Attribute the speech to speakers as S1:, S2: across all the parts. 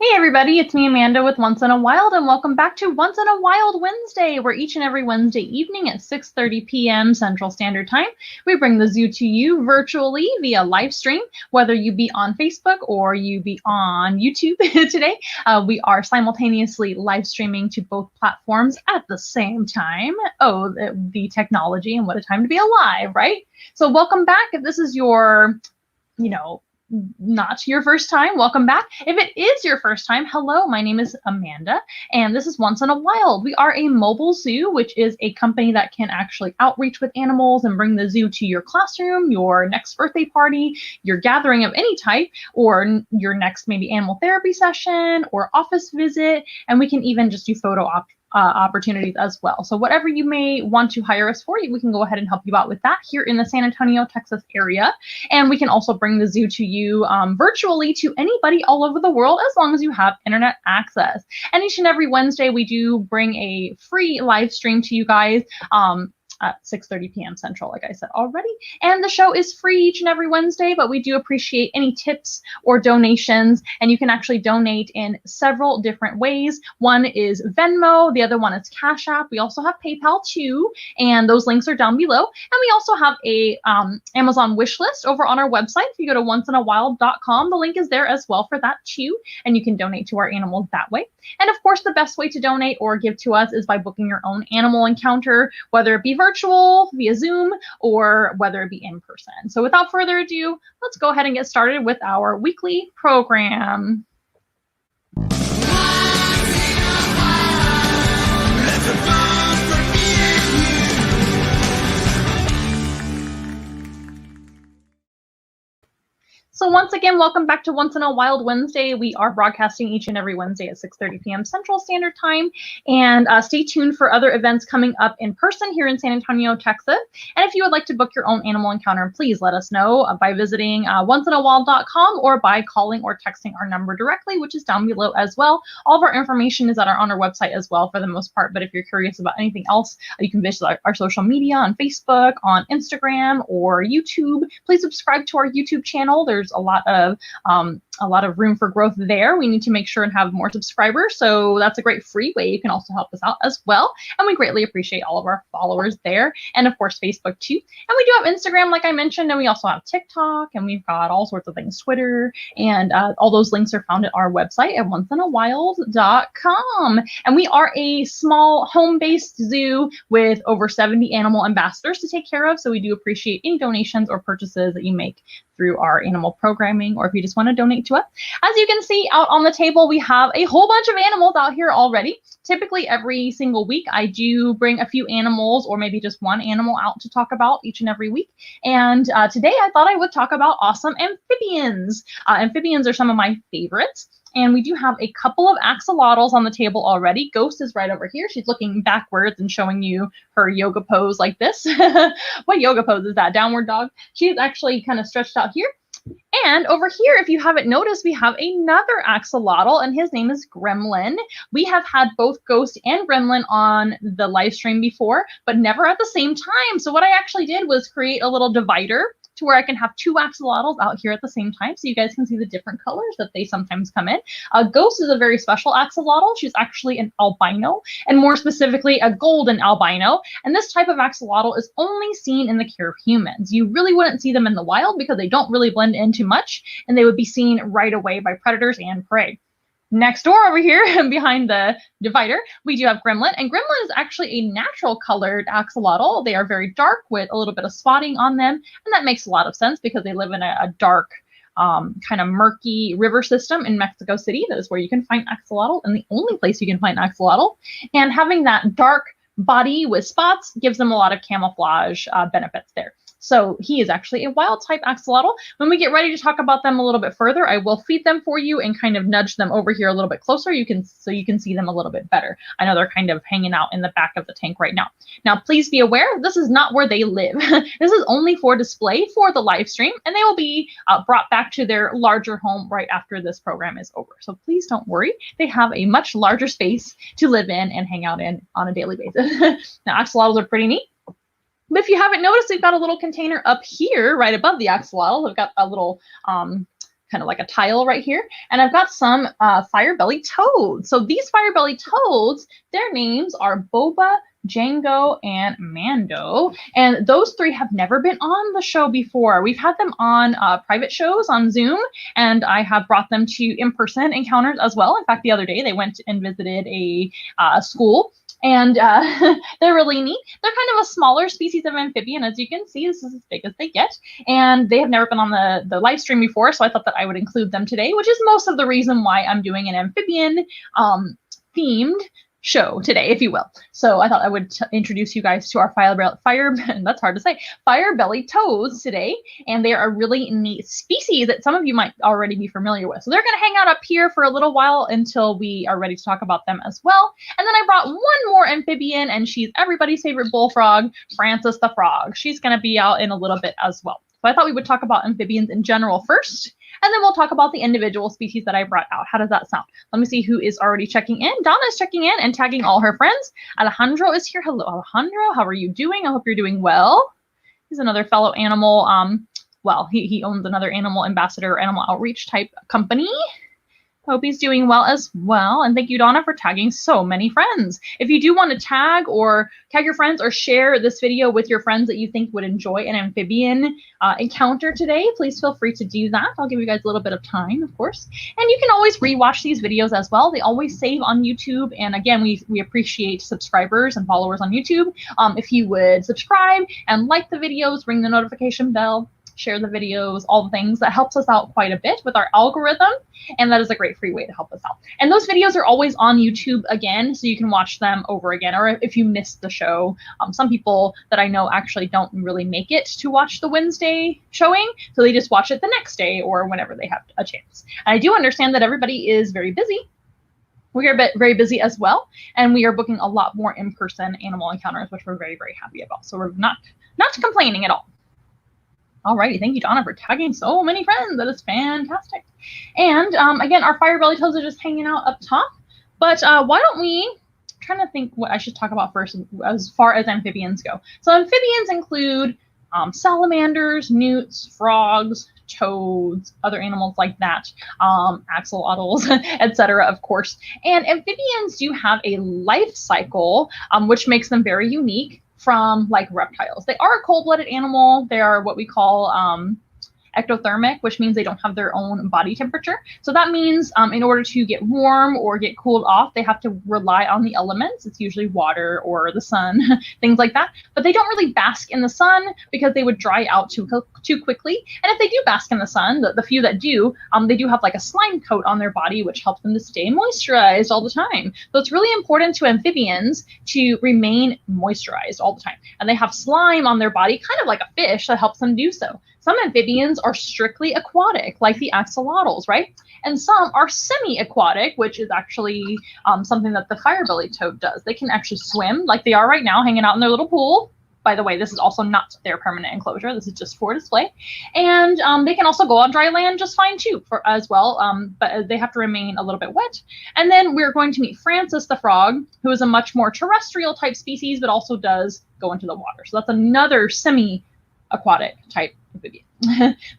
S1: Hey everybody, it's me Amanda with Once in a Wild, and welcome back to Once in a Wild Wednesday, where each and every Wednesday evening at 6:30 p.m. Central Standard Time, we bring the zoo to you virtually via live stream, whether you be on Facebook or you be on YouTube today. We are simultaneously live streaming to both platforms at the same time. Oh, the technology, and what a time to be alive, right? So welcome back. If this is your, not your first time, welcome back. If it is your first time, hello, my name is Amanda, and this is Once in a Wild. We are a mobile zoo, which is a company that can actually outreach with animals and bring the zoo to your classroom, your next birthday party, your gathering of any type, or your next maybe animal therapy session or office visit, and we can even just do photo opportunities as well. So whatever you may want to hire us for, we can go ahead and help you out with that here in the San Antonio, Texas area. And we can also bring the zoo to you virtually to anybody all over the world, as long as you have internet access. And each and every Wednesday, we do bring a free live stream to you guys at 6:30 p.m. Central, like I said already. And the show is free each and every Wednesday, but we do appreciate any tips or donations, and you can actually donate in several different ways. One is Venmo, the other one is Cash App. We also have PayPal too, and those links are down below. And we also have a Amazon wish list over on our website. If you go to onceinawild.com, the link is there as well for that too, and you can donate to our animals that way. And of course, the best way to donate or give to us is by booking your own animal encounter, whether it be virtual, via Zoom, or whether it be in person. So without further ado, let's go ahead and get started with our weekly program. So once again, welcome back to Once in a Wild Wednesday. We are broadcasting each and every Wednesday at 6:30 p.m. Central Standard Time. And stay tuned for other events coming up in person here in San Antonio, Texas. And if you would like to book your own animal encounter, please let us know by visiting onceinawild.com or by calling or texting our number directly, which is down below as well. All of our information is on our website as well for the most part. But if you're curious about anything else, you can visit our social media on Facebook, on Instagram, or YouTube. Please subscribe to our YouTube channel. There's a lot of room for growth there. We need to make sure and have more subscribers, so that's a great free way you can also help us out as well. And we greatly appreciate all of our followers there, and of course Facebook too. And we do have Instagram, like I mentioned, and we also have TikTok, and we've got all sorts of things, Twitter, and all those links are found at our website at onceinawild.com. And we are a small home-based zoo with over 70 animal ambassadors to take care of, so we do appreciate any donations or purchases that you make through our animal programming, or if you just want to donate to us. As you can see out on the table, we have a whole bunch of animals out here already. Typically every single week, I do bring a few animals or maybe just one animal out to talk about each and every week. And today I thought I would talk about awesome amphibians. Amphibians are some of my favorites. And we do have a couple of axolotls on the table already. Ghost is right over here. She's looking backwards and showing you her yoga pose like this. What yoga pose is that? Downward dog? She's actually kind of stretched out here. And over here, if you haven't noticed, we have another axolotl, and his name is Gremlin. We have had both Ghost and Gremlin on the live stream before, but never at the same time. So what I actually did was create a little divider to where I can have two axolotls out here at the same time, so you guys can see the different colors that they sometimes come in. Ghost is a very special axolotl. She's actually an albino, and more specifically, a golden albino. And this type of axolotl is only seen in the care of humans. You really wouldn't see them in the wild because they don't really blend in too much, and they would be seen right away by predators and prey. Next door over here, behind the divider, we do have Gremlin. And Gremlin is actually a natural colored axolotl. They are very dark with a little bit of spotting on them. And that makes a lot of sense because they live in a dark, kind of murky river system in Mexico City. That is where you can find axolotl, and the only place you can find axolotl. And having that dark body with spots gives them a lot of camouflage benefits there. So he is actually a wild type axolotl. When we get ready to talk about them a little bit further, I will feed them for you and kind of nudge them over here a little bit closer. So you can see them a little bit better. I know they're kind of hanging out in the back of the tank right now. Now, please be aware, this is not where they live. This is only for display for the live stream, and they will be brought back to their larger home right after this program is over. So please don't worry. They have a much larger space to live in and hang out in on a daily basis. Now, axolotls are pretty neat. But if you haven't noticed, we've got a little container up here right above the axolotl. We've got a little kind of like a tile right here. And I've got some fire-bellied toads. So these fire-bellied toads, their names are Boba, Django, and Mando. And those three have never been on the show before. We've had them on private shows on Zoom, and I have brought them to in-person encounters as well. In fact, the other day they went and visited a school. And they're really neat. They're kind of a smaller species of amphibian. As you can see, this is as big as they get. And they have never been on the live stream before, so I thought that I would include them today, which is most of the reason why I'm doing an amphibian themed show today, if you will. So I thought I would introduce you guys to our that's hard to say, fire-bellied toads today. And they are a really neat species that some of you might already be familiar with. So they're going to hang out up here for a little while until we are ready to talk about them as well. And then I brought one more amphibian, and she's everybody's favorite bullfrog, Frances the frog. She's going to be out in a little bit as well. So I thought we would talk about amphibians in general first, and then we'll talk about the individual species that I brought out. How does that sound? Let me see who is already checking in. Donna is checking in and tagging all her friends. Alejandro is here. Hello, Alejandro. How are you doing? I hope you're doing well. He's another fellow animal. Well, he owns another animal ambassador, animal outreach type company. Hope he's doing well as well. And thank you, Donna, for tagging so many friends. If you do want to tag your friends or share this video with your friends that you think would enjoy an amphibian encounter today, please feel free to do that. I'll give you guys a little bit of time, of course. And you can always rewatch these videos as well. They always save on YouTube. And again, we appreciate subscribers and followers on YouTube. If you would subscribe and like the videos, ring the notification bell, share the videos, all the things, that helps us out quite a bit with our algorithm, and that is a great free way to help us out. And those videos are always on YouTube again, so you can watch them over again, or if you missed the show. Some people that I know actually don't really make it to watch the Wednesday showing, so they just watch it the next day or whenever they have a chance. And I do understand that everybody is very busy. We are very busy as well, and we are booking a lot more in-person animal encounters, which we're very, very happy about. So we're not complaining at all. Alrighty, thank you, Donna, for tagging so many friends. That is fantastic. And again, our fire-bellied toads are just hanging out up top. But why don't I'm trying to think what I should talk about first as far as amphibians go. So amphibians include salamanders, newts, frogs, toads, other animals like that, axolotls, etc., of course. And amphibians do have a life cycle, which makes them very unique from like reptiles. They are a cold-blooded animal. They are what we call ectothermic, which means they don't have their own body temperature. So that means in order to get warm or get cooled off, they have to rely on the elements. It's usually water or the sun, things like that. But they don't really bask in the sun because they would dry out too quickly. And if they do bask in the sun, the few that do, they do have like a slime coat on their body, which helps them to stay moisturized all the time. So it's really important to amphibians to remain moisturized all the time. And they have slime on their body, kind of like a fish, that helps them do so. Some amphibians are strictly aquatic, like the axolotls, right? And some are semi-aquatic, which is actually something that the fire-bellied toad does. They can actually swim like they are right now, hanging out in their little pool. By the way, this is also not their permanent enclosure. This is just for display. And they can also go on dry land just fine too, as well, but they have to remain a little bit wet. And then we're going to meet Frances the frog, who is a much more terrestrial type species, but also does go into the water. So that's another semi-aquatic type amphibian.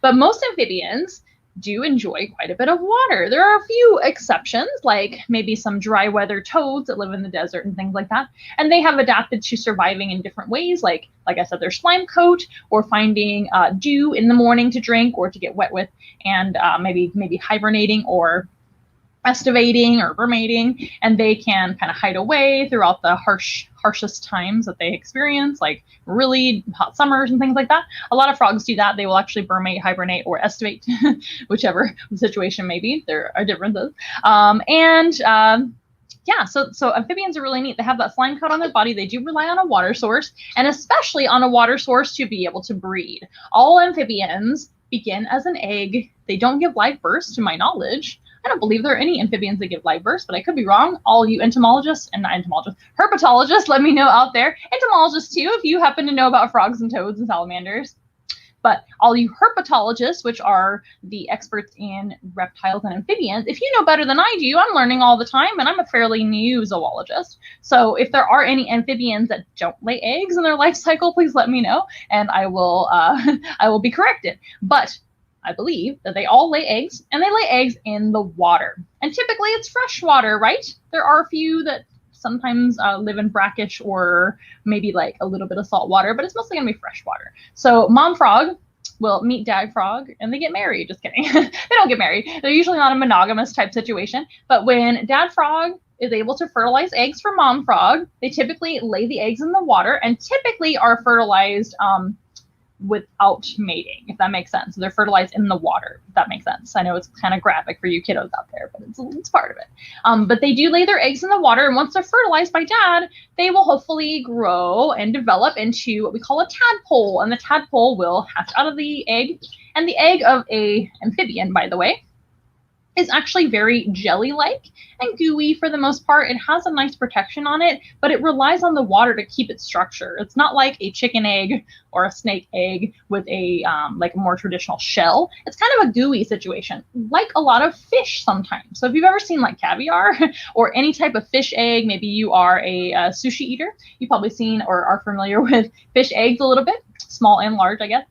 S1: But most amphibians do enjoy quite a bit of water. There are a few exceptions, like maybe some dry weather toads that live in the desert and things like that. And they have adapted to surviving in different ways, like I said, their slime coat, or finding dew in the morning to drink or to get wet with, and maybe hibernating or estivating or vermating, and they can kind of hide away throughout the harshest times that they experience, like really hot summers and things like that. A lot of frogs do that. They will actually vermate, hibernate, or estivate, whichever the situation may be. There are differences. Yeah, so amphibians are really neat. They have that slime coat on their body. They do rely on a water source, and especially on a water source to be able to breed. All amphibians begin as an egg. They don't give live births, to my knowledge. I don't believe there are any amphibians that give live births, but I could be wrong. All you entomologists, and not entomologists, herpetologists, let me know out there. Entomologists too, if you happen to know about frogs and toads and salamanders. But all you herpetologists, which are the experts in reptiles and amphibians, if you know better than I do, I'm learning all the time, and I'm a fairly new zoologist. So if there are any amphibians that don't lay eggs in their life cycle, please let me know, and I will be corrected. But I believe, that they all lay eggs, and they lay eggs in the water. And typically it's fresh water, right? There are a few that sometimes live in brackish or maybe like a little bit of salt water, but it's mostly gonna be fresh water. So mom frog will meet dad frog and they get married. Just kidding. They don't get married. They're usually not a monogamous type situation. But when dad frog is able to fertilize eggs for mom frog, they typically lay the eggs in the water and typically are fertilized without mating, if that makes sense. So they're fertilized in the water, if that makes sense. I know it's kind of graphic for you kiddos out there, but it's part of it. But they do lay their eggs in the water, and once they're fertilized by dad, they will hopefully grow and develop into what we call a tadpole, and the tadpole will hatch out of the egg. And the egg of a amphibian, by the way, is actually very jelly-like and gooey for the most part. It has a nice protection on it, but it relies on the water to keep its structure. It's not like a chicken egg or a snake egg with a like a more traditional shell. It's kind of a gooey situation, like a lot of fish sometimes. So if you've ever seen like caviar or any type of fish egg, maybe you are a sushi eater, you've probably seen or are familiar with fish eggs a little bit. Small and large, I guess.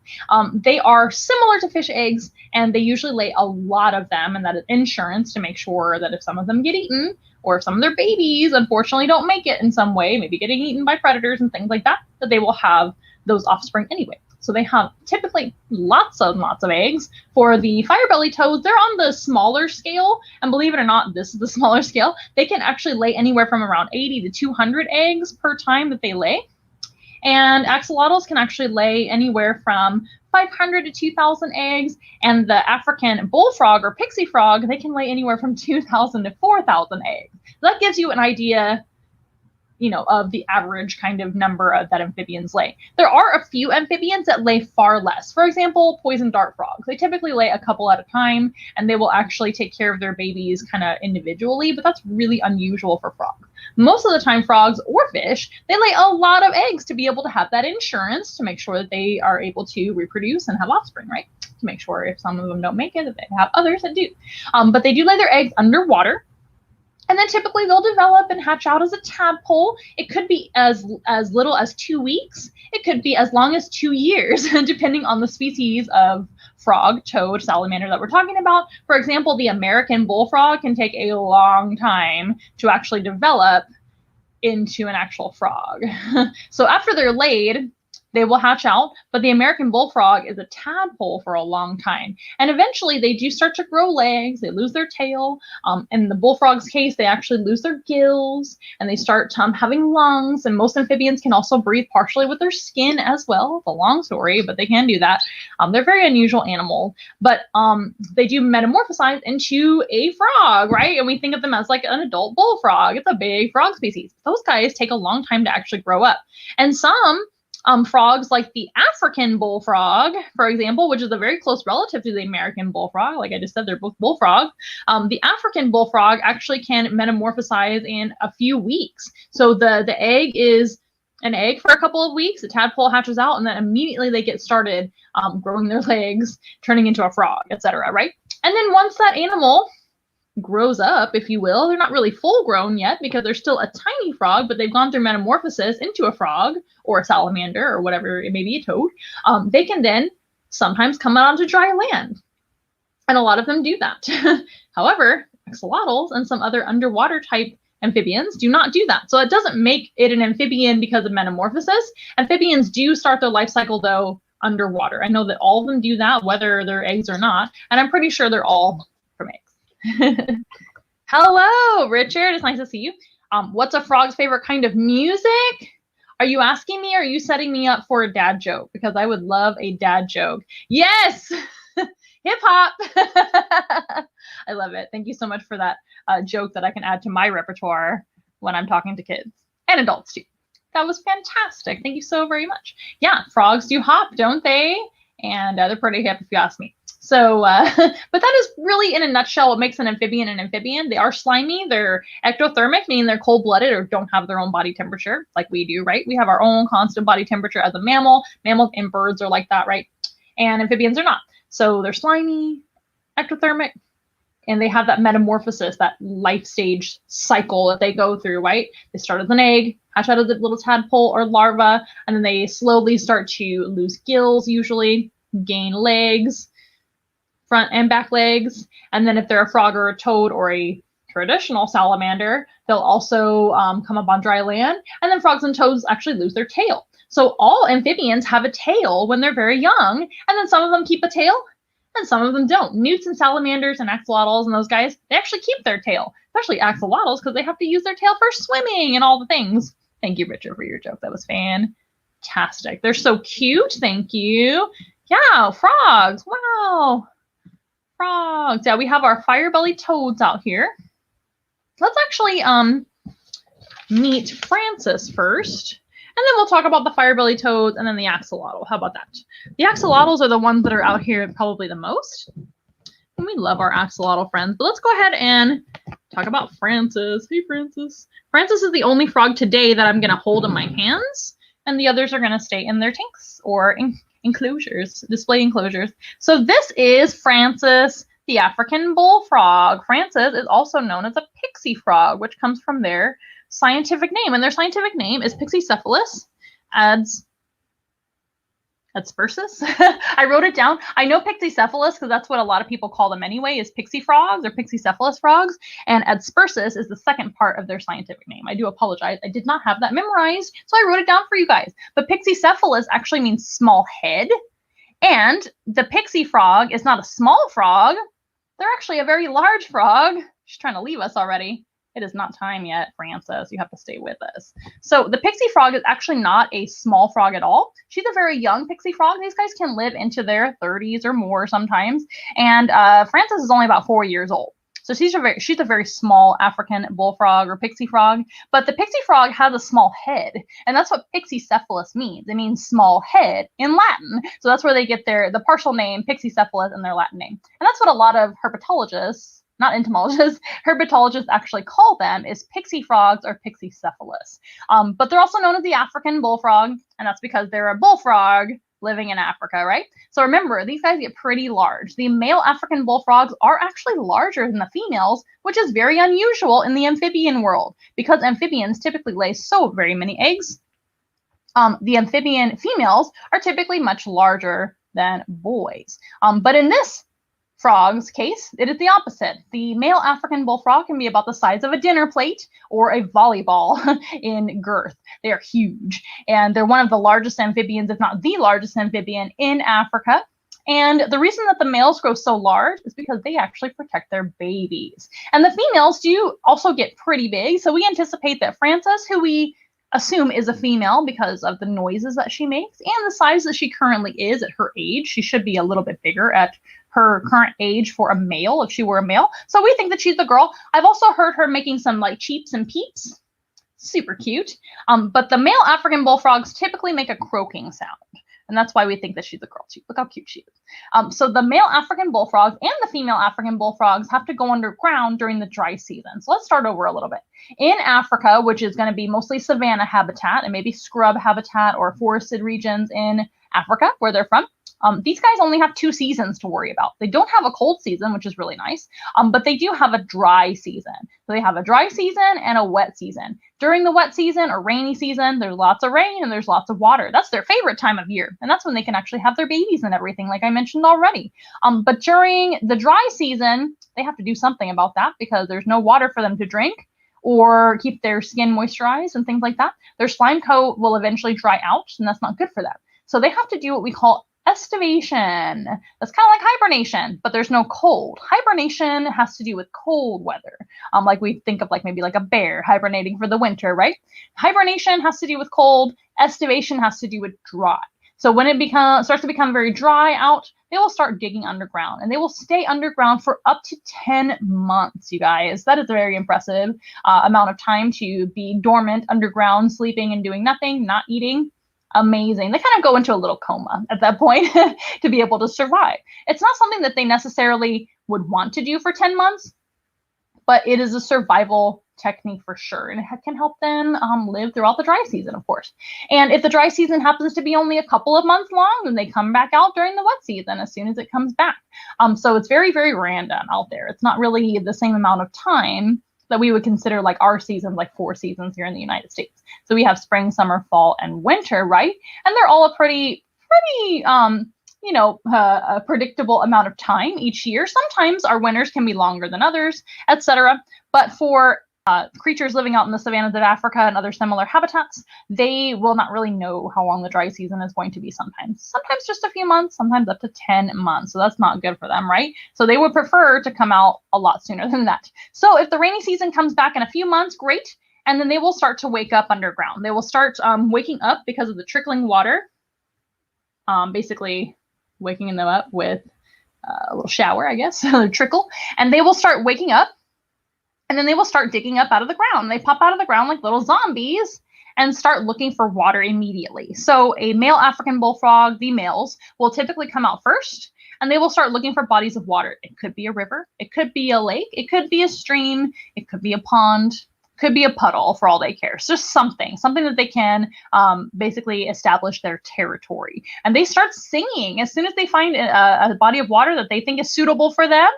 S1: They are similar to fish eggs, and they usually lay a lot of them, and that is insurance to make sure that if some of them get eaten, or if some of their babies unfortunately don't make it in some way, maybe getting eaten by predators and things like that, that they will have those offspring anyway. So they have typically lots of eggs. For the fire-belly toads, they're on the smaller scale, and believe it or not, this is the smaller scale. They can actually lay anywhere from around 80 to 200 eggs per time that they lay. And axolotls can actually lay anywhere from 500 to 2,000 eggs, and the African bullfrog or pixie frog, they can lay anywhere from 2,000 to 4,000 eggs. So that gives you an idea, you know, of the average kind of number that amphibians lay. There are a few amphibians that lay far less. For example, poison dart frogs. They typically lay a couple at a time, and they will actually take care of their babies kind of individually, but that's really unusual for frogs. Most of the time, frogs or fish, they lay a lot of eggs to be able to have that insurance to make sure that they are able to reproduce and have offspring, right? To make sure if some of them don't make it, that they have others that do. But they do lay their eggs underwater. And then typically they'll develop and hatch out as a tadpole. It could be as little as 2 weeks. It could be as long as 2 years, depending on the species of frog, toad, salamander that we're talking about. For example, the American bullfrog can take a long time to actually develop into an actual frog. So after they're laid, they will hatch out, but the American bullfrog is a tadpole for a long time. And eventually they do start to grow legs, they lose their tail. In the bullfrog's case, they actually lose their gills, and they start having lungs, and most amphibians can also breathe partially with their skin as well. It's a long story, but they can do that. They're very unusual animals, but they do metamorphosize into a frog, right? And we think of them as like an adult bullfrog. It's a big frog species. Those guys take a long time to actually grow up. And some frogs like the African bullfrog, for example, which is a very close relative to the American bullfrog. Like I just said, they're both bullfrogs. The African bullfrog actually can metamorphosize in a few weeks. So the egg is an egg for a couple of weeks, the tadpole hatches out, and then immediately they get started growing their legs, turning into a frog, etc., right? And then once that animal grows up, if you will, they're not really full grown yet because they're still a tiny frog, but they've gone through metamorphosis into a frog or a salamander or whatever, it may be a toad. They can then sometimes come out onto dry land, and a lot of them do that. However, axolotls and some other underwater type amphibians do not do that. So it doesn't make it an amphibian because of metamorphosis. Amphibians do start their life cycle though underwater. I know that all of them do that, whether they're eggs or not, and I'm pretty sure they're all from eggs. Hello, Richard. It's nice to see you. What's a frog's favorite kind of music? Are you asking me, or are you setting me up for a dad joke? Because I would love a dad joke. Yes! Hip hop! I love it. Thank you so much for that joke that I can add to my repertoire when I'm talking to kids and adults too. That was fantastic. Thank you so very much. Yeah, frogs do hop, don't they? And they're pretty hip if you ask me. So, but that is really in a nutshell what makes an amphibian an amphibian. They are slimy, they're ectothermic, meaning they're cold-blooded or don't have their own body temperature like we do, right? We have our own constant body temperature as a mammal. Mammals and birds are like that, right? And amphibians are not. So they're slimy, ectothermic, and they have that metamorphosis, that life stage cycle that they go through, right? They start as an egg, hatch out as a little tadpole or larva, and then they slowly start to lose gills usually, gain legs, front and back legs. And then if they're a frog or a toad or a traditional salamander, they'll also come up on dry land. And then frogs and toads actually lose their tail. So all amphibians have a tail when they're very young, and then some of them keep a tail and some of them don't. Newts and salamanders and axolotls and those guys, they actually keep their tail, especially axolotls, because they have to use their tail for swimming and all the things. Thank you, Richard, for your joke. That was fantastic. They're so cute. Thank you. Yeah, frogs. Wow. Frogs. Yeah, we have our fire-bellied toads out here. Let's actually meet Francis first. And then we'll talk about the fire-bellied toads and then the axolotl. How about that? The axolotls are the ones that are out here probably the most. And we love our axolotl friends. But let's go ahead and talk about Francis. Hey, Francis. Francis is the only frog today that I'm going to hold in my hands. And the others are going to stay in their tanks or enclosures, display enclosures. So this is Francis, the African bullfrog. Francis is also known as a pixie frog, which comes from their scientific name, and their scientific name is Pixycephalus adspersus. I wrote it down. I know Pixycephalus because that's what a lot of people call them anyway, is pixie frogs or Pixycephalus frogs, and adspersus is the second part of their scientific name. I do apologize. I did not have that memorized, so I wrote it down for you guys. But Pixycephalus actually means small head, and the pixie frog is not a small frog. They're actually a very large frog. She's trying to leave us already. It is not time yet, Francis. You have to stay with us. So the pixie frog is actually not a small frog at all. She's a very young pixie frog. These guys can live into their 30s or more sometimes. And Francis is only about 4 years old. So she's a very small African bullfrog or pixie frog. But the pixie frog has a small head. And that's what Pixycephalus means. It means small head in Latin. So that's where they get the partial name Pixycephalus and their Latin name. And that's what a lot of herpetologists, not entomologists, herpetologists actually call them, is pixie frogs or Pixycephalus. But they're also known as the African bullfrog, and that's because they're a bullfrog living in Africa, right? So remember, these guys get pretty large. The male African bullfrogs are actually larger than the females, which is very unusual in the amphibian world because amphibians typically lay so very many eggs. The amphibian females are typically much larger than boys. But in this frog's case, it is the opposite. The male African bullfrog can be about the size of a dinner plate or a volleyball in girth. They are huge, and they're one of the largest amphibians, if not the largest amphibian in Africa. And the reason that the males grow so large is because they actually protect their babies. And the females do also get pretty big, so we anticipate that Francis, who we assume is a female because of the noises that she makes and the size that she currently is at her age, she should be a little bit bigger at her current age for a male if she were a male. So we think that she's a girl. I've also heard her making some like cheeps and peeps. Super cute. But the male African bullfrogs typically make a croaking sound. And that's why we think that she's a girl too. Look how cute she is. So the male African bullfrogs and the female African bullfrogs have to go underground during the dry season. So let's start over a little bit. In Africa, which is going to be mostly savanna habitat and maybe scrub habitat or forested regions in Africa where they're from, these guys only have 2 seasons to worry about. They don't have a cold season, which is really nice, but they do have a dry season. So they have a dry season and a wet season. During the wet season or rainy season, there's lots of rain and there's lots of water. That's their favorite time of year. And that's when they can actually have their babies and everything, like I mentioned already. But during the dry season, they have to do something about that because there's no water for them to drink or keep their skin moisturized and things like that. Their slime coat will eventually dry out, and that's not good for them. So they have to do what we call estivation. That's kind of like hibernation, but there's no cold. Hibernation has to do with cold weather. Like we think of like maybe like a bear hibernating for the winter, right? Hibernation has to do with cold. Estivation has to do with dry. So when it starts to become very dry out, they will start digging underground, and they will stay underground for up to 10 months, you guys. That is a very impressive amount of time to be dormant underground, sleeping and doing nothing, not eating. Amazing. They kind of go into a little coma at that point to be able to survive. It's not something that they necessarily would want to do for 10 months, but it is a survival technique for sure. And it can help them live throughout the dry season, of course. And if the dry season happens to be only a couple of months long, then they come back out during the wet season as soon as it comes back. So it's very, very random out there. It's not really the same amount of time that we would consider like our seasons, like 4 seasons here in the United States. So we have spring, summer, fall, and winter, right? And they're all a pretty a predictable amount of time each year. Sometimes our winters can be longer than others, etc. But for creatures living out in the savannas of Africa and other similar habitats, they will not really know how long the dry season is going to be sometimes. Sometimes just a few months, sometimes up to 10 months. So that's not good for them, right? So they would prefer to come out a lot sooner than that. So if the rainy season comes back in a few months, great. And then they will start to wake up underground. They will start waking up because of the trickling water, basically waking them up with a little shower, I guess, a trickle. And they will start waking up. And then they will start digging up out of the ground. They pop out of the ground like little zombies and start looking for water immediately. So a male African bullfrog, the males, will typically come out first, and they will start looking for bodies of water. It could be a river, it could be a lake, it could be a stream, it could be a pond, could be a puddle for all they care. So just something that they can basically establish their territory. And they start singing as soon as they find a body of water that they think is suitable for them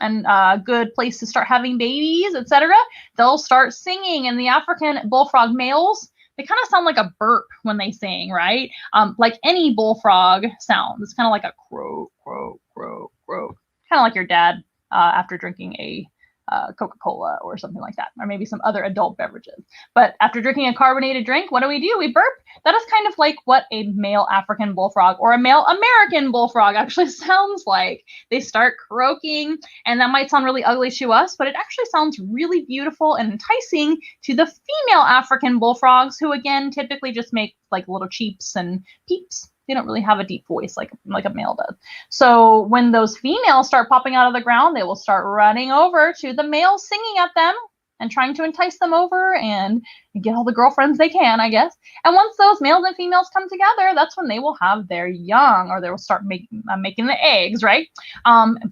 S1: and a good place to start having babies, etc. They'll start singing. And the African bullfrog males, they kind of sound like a burp when they sing, right? Like any bullfrog sound. It's kind of like a croak, croak, croak, croak. Kind of like your dad after drinking a Coca-Cola or something like that, or maybe some other adult beverages. But after drinking a carbonated drink, what do? We burp. That is kind of like what a male African bullfrog or a male American bullfrog actually sounds like. They start croaking, and that might sound really ugly to us, but it actually sounds really beautiful and enticing to the female African bullfrogs, who again typically just make like little cheeps and peeps. They don't really have a deep voice like a male does. So when those females start popping out of the ground, they will start running over to the males, singing at them and trying to entice them over and get all the girlfriends they can, I guess. And once those males and females come together, that's when they will have their young, or they will start making the eggs, right?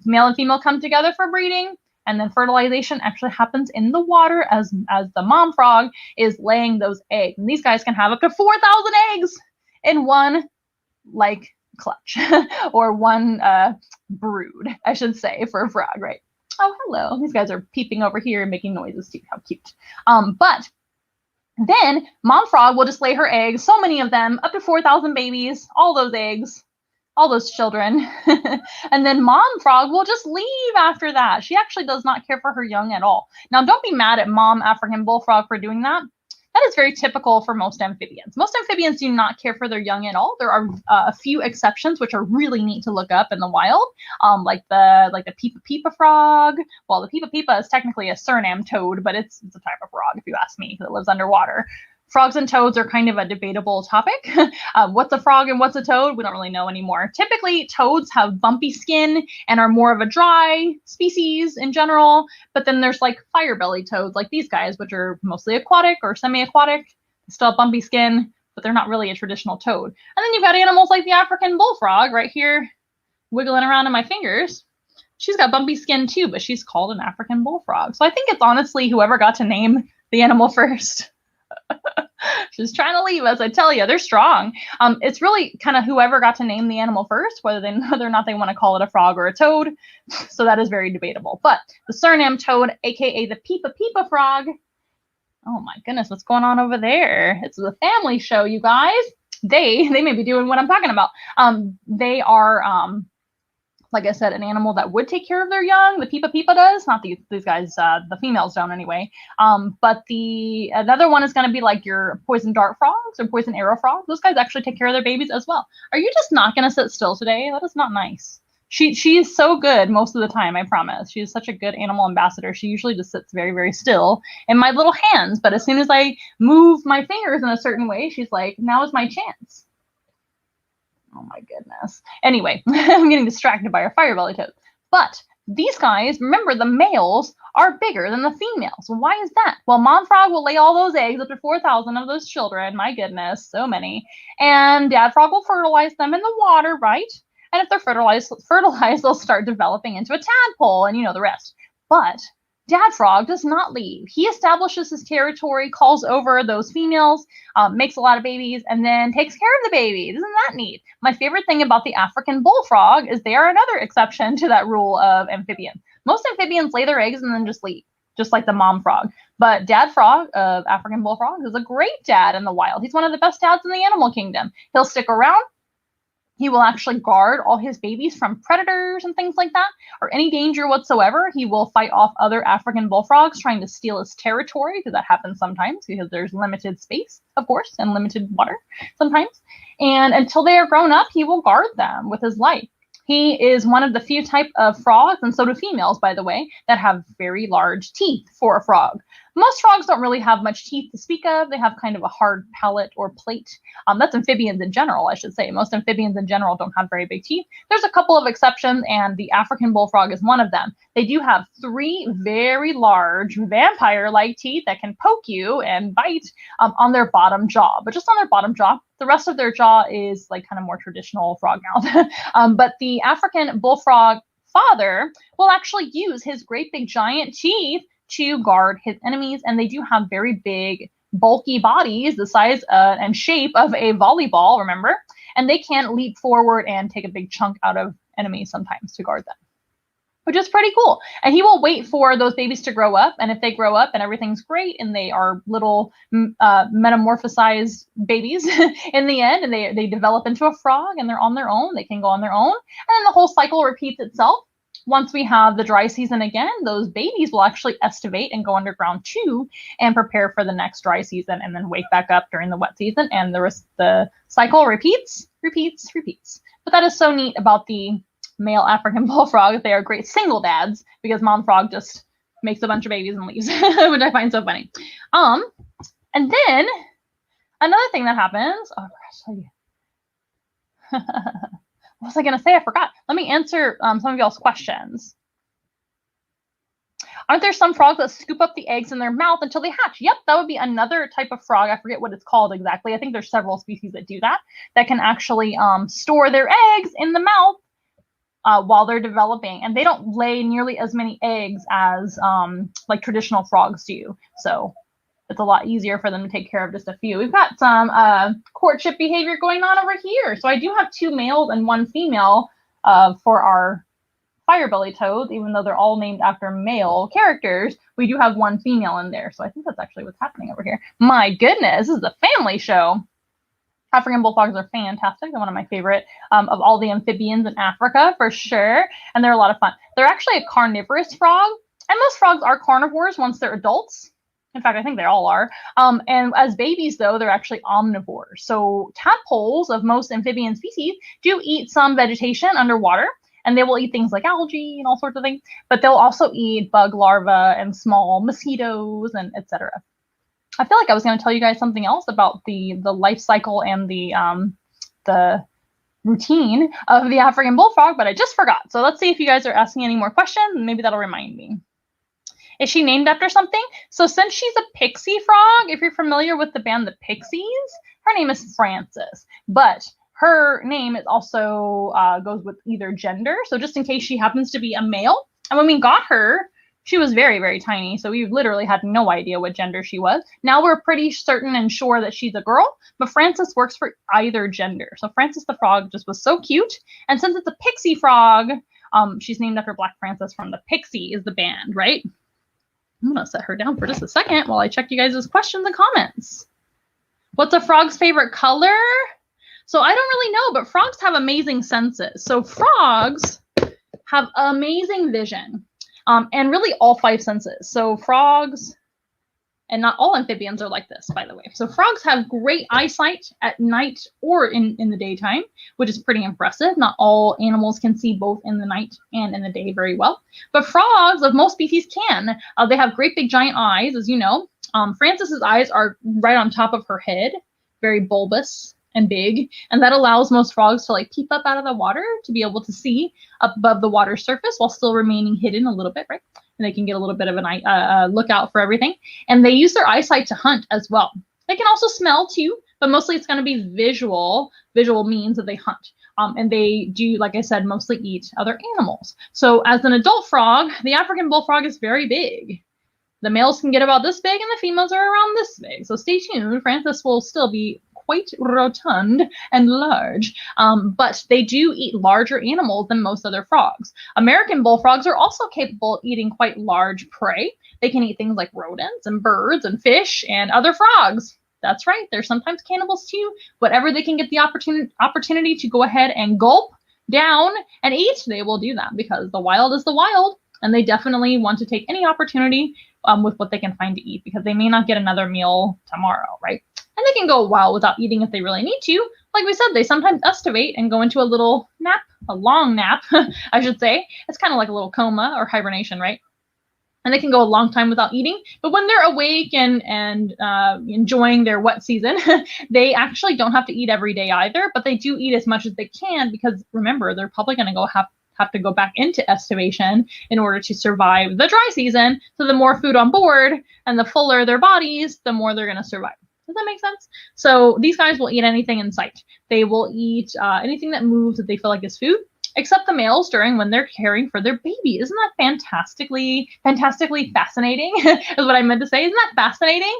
S1: Male and female come together for breeding. And then fertilization actually happens in the water as the mom frog is laying those eggs. And these guys can have up to 4,000 eggs in one clutch or one brood, I should say, for a frog, right? Oh, hello. These guys are peeping over here and making noises too. How cute. But then mom frog will just lay her eggs, so many of them, up to 4,000 babies, all those eggs, all those children. And then mom frog will just leave after that. She actually does not care for her young at all. Now, don't be mad at mom African bullfrog for doing that. That is very typical for most amphibians. Most amphibians do not care for their young at all. There are a few exceptions which are really neat to look up in the wild, like the Peepa Peepa frog. Well, the Peepa Peepa is technically a Suriname toad, but it's a type of frog, if you ask me, because it lives underwater. Frogs and toads are kind of a debatable topic. What's a frog and what's a toad? We don't really know anymore. Typically, toads have bumpy skin and are more of a dry species in general. But then there's like fire-bellied toads like these guys, which are mostly aquatic or semi-aquatic. They still have bumpy skin, but they're not really a traditional toad. And then you've got animals like the African bullfrog right here wiggling around in my fingers. She's got bumpy skin too, but she's called an African bullfrog. So I think it's honestly whoever got to name the animal first. She's trying to leave us, I tell you. They're strong. It's really kind of whoever got to name the animal first, whether or not they want to call it a frog or a toad. So that is very debatable. But the Suriname toad, aka the Peepa Peepa frog. Oh my goodness, what's going on over there? It's a family show, you guys. They may be doing what I'm talking about. They are like I said, an animal that would take care of their young. The Peepa Peepa does, not these guys. The females don't anyway. But another one is going to be like your poison dart frogs or poison arrow frogs. Those guys actually take care of their babies as well. Are you just not going to sit still today? That is not nice. She is so good most of the time, I promise. She is such a good animal ambassador. She usually just sits very, very still in my little hands. But as soon as I move my fingers in a certain way, she's like, now is my chance. Oh my goodness. Anyway, I'm getting distracted by our fire-bellied toads. But these guys, remember, the males are bigger than the females. Why is that? Well, mom frog will lay all those eggs, up to 4,000 of those children. My goodness, so many. And dad frog will fertilize them in the water, right? And if they're fertilized, they'll start developing into a tadpole, and you know the rest. But dad frog does not leave. He establishes his territory, calls over those females, makes a lot of babies, and then takes care of the babies. Isn't that neat? My favorite thing about the African bullfrog is they are another exception to that rule of amphibians. Most amphibians lay their eggs and then just leave, just like the mom frog. But dad frog of African bullfrogs is a great dad in the wild. He's one of the best dads in the animal kingdom. He'll stick around. He will actually guard all his babies from predators and things like that, or any danger whatsoever. He will fight off other African bullfrogs trying to steal his territory, because that happens sometimes because there's limited space, of course, and limited water sometimes. And until they are grown up, he will guard them with his life. He is one of the few type of frogs, and so do females, by the way, that have very large teeth for a frog. Most frogs don't really have much teeth to speak of. They have kind of a hard palate or plate. That's amphibians in general, I should say. Most amphibians in general don't have very big teeth. There's a couple of exceptions, and the African bullfrog is one of them. They do have 3 very large vampire-like teeth that can poke you and bite on their bottom jaw, but just on their bottom jaw. The rest of their jaw is like kind of more traditional frog mouth. But the African bullfrog father will actually use his great big giant teeth to guard his enemies, and they do have very big, bulky bodies, the size and shape of a volleyball, remember? And they can leap forward and take a big chunk out of enemies sometimes to guard them, which is pretty cool. And he will wait for those babies to grow up, and if they grow up and everything's great and they are little metamorphosized babies in the end, and they develop into a frog and they're on their own, they can go on their own, and then the whole cycle repeats itself. Once we have the dry season again, those babies will actually estivate and go underground too, and prepare for the next dry season, and then wake back up during the wet season, and the cycle repeats. But that is so neat about the male African bullfrog. They are great single dads, because mom frog just makes a bunch of babies and leaves, which I find so funny. And then another thing that happens, oh gosh, what was I going to say? I forgot. Let me answer some of y'all's questions. Aren't there some frogs that scoop up the eggs in their mouth until they hatch? Yep, that would be another type of frog. I forget what it's called exactly. I think there's several species that do that can actually store their eggs in the mouth while they're developing. And they don't lay nearly as many eggs as like traditional frogs do. So it's a lot easier for them to take care of just a few. We've got some courtship behavior going on over here. So I do have 2 males and 1 female for our firebelly toads, even though they're all named after male characters. We do have 1 female in there. So I think that's actually what's happening over here. My goodness, this is a family show. African bullfrogs are fantastic. They're one of my favorite of all the amphibians in Africa, for sure. And they're a lot of fun. They're actually a carnivorous frog. And most frogs are carnivores once they're adults. In fact, I think they all are. And as babies, though, they're actually omnivores. So tadpoles of most amphibian species do eat some vegetation underwater, and they will eat things like algae and all sorts of things. But they'll also eat bug larvae and small mosquitoes and etc. I feel like I was going to tell you guys something else about the life cycle and the routine of the African bullfrog, but I just forgot. So let's see if you guys are asking any more questions, and maybe that'll remind me. Is she named after something? So since she's a pixie frog, if you're familiar with the band The Pixies, her name is Frances. But her name is also goes with either gender. So just in case she happens to be a male. And when we got her, she was very, very tiny. So we literally had no idea what gender she was. Now we're pretty certain and sure that she's a girl. But Frances works for either gender. So Frances the frog just was so cute. And since it's a pixie frog, she's named after Black Frances from The Pixies, the band, right? I'm going to set her down for just a second while I check you guys' questions and comments. What's a frog's favorite color? So I don't really know, but frogs have amazing senses. So frogs have amazing vision, and really all 5 senses. So frogs, and not all amphibians are like this, by the way. So frogs have great eyesight at night or in the daytime, which is pretty impressive. Not all animals can see both in the night and in the day very well. But frogs of most species can. They have great big giant eyes, as you know. Frances's eyes are right on top of her head, very bulbous and big, and that allows most frogs to like peep up out of the water to be able to see up above the water surface while still remaining hidden a little bit, right? And they can get a little bit of an lookout for everything. And they use their eyesight to hunt as well. They can also smell too, but mostly it's going to be visual means that they hunt. And they do, like I said, mostly eat other animals. So as an adult frog, the African bullfrog is very big. The males can get about this big and the females are around this big. So stay tuned. Frances will still be quite rotund and large, but they do eat larger animals than most other frogs. American bullfrogs are also capable of eating quite large prey. They can eat things like rodents and birds and fish and other frogs That's right. They're sometimes cannibals too. Whatever they can get the opportunity to go ahead and gulp down and eat, they will do that, because the wild is the wild, and they definitely want to take any opportunity with what they can find to eat, because they may not get another meal tomorrow, right? And they can go a while without eating if they really need to. Like we said, they sometimes estivate and go into a little nap, a long nap, I should say. It's kind of like a little coma or hibernation, right? And they can go a long time without eating. But when they're awake and enjoying their wet season, they actually don't have to eat every day either, but they do eat as much as they can, because remember, they're probably going to have to go back into estivation in order to survive the dry season. So the more food on board and the fuller their bodies, the more they're going to survive. Does that make sense? So these guys will eat anything in sight. They will eat anything that moves that they feel like is food, except the males during when they're caring for their baby. Isn't that fantastically fascinating? Is what I meant to say. Isn't that fascinating?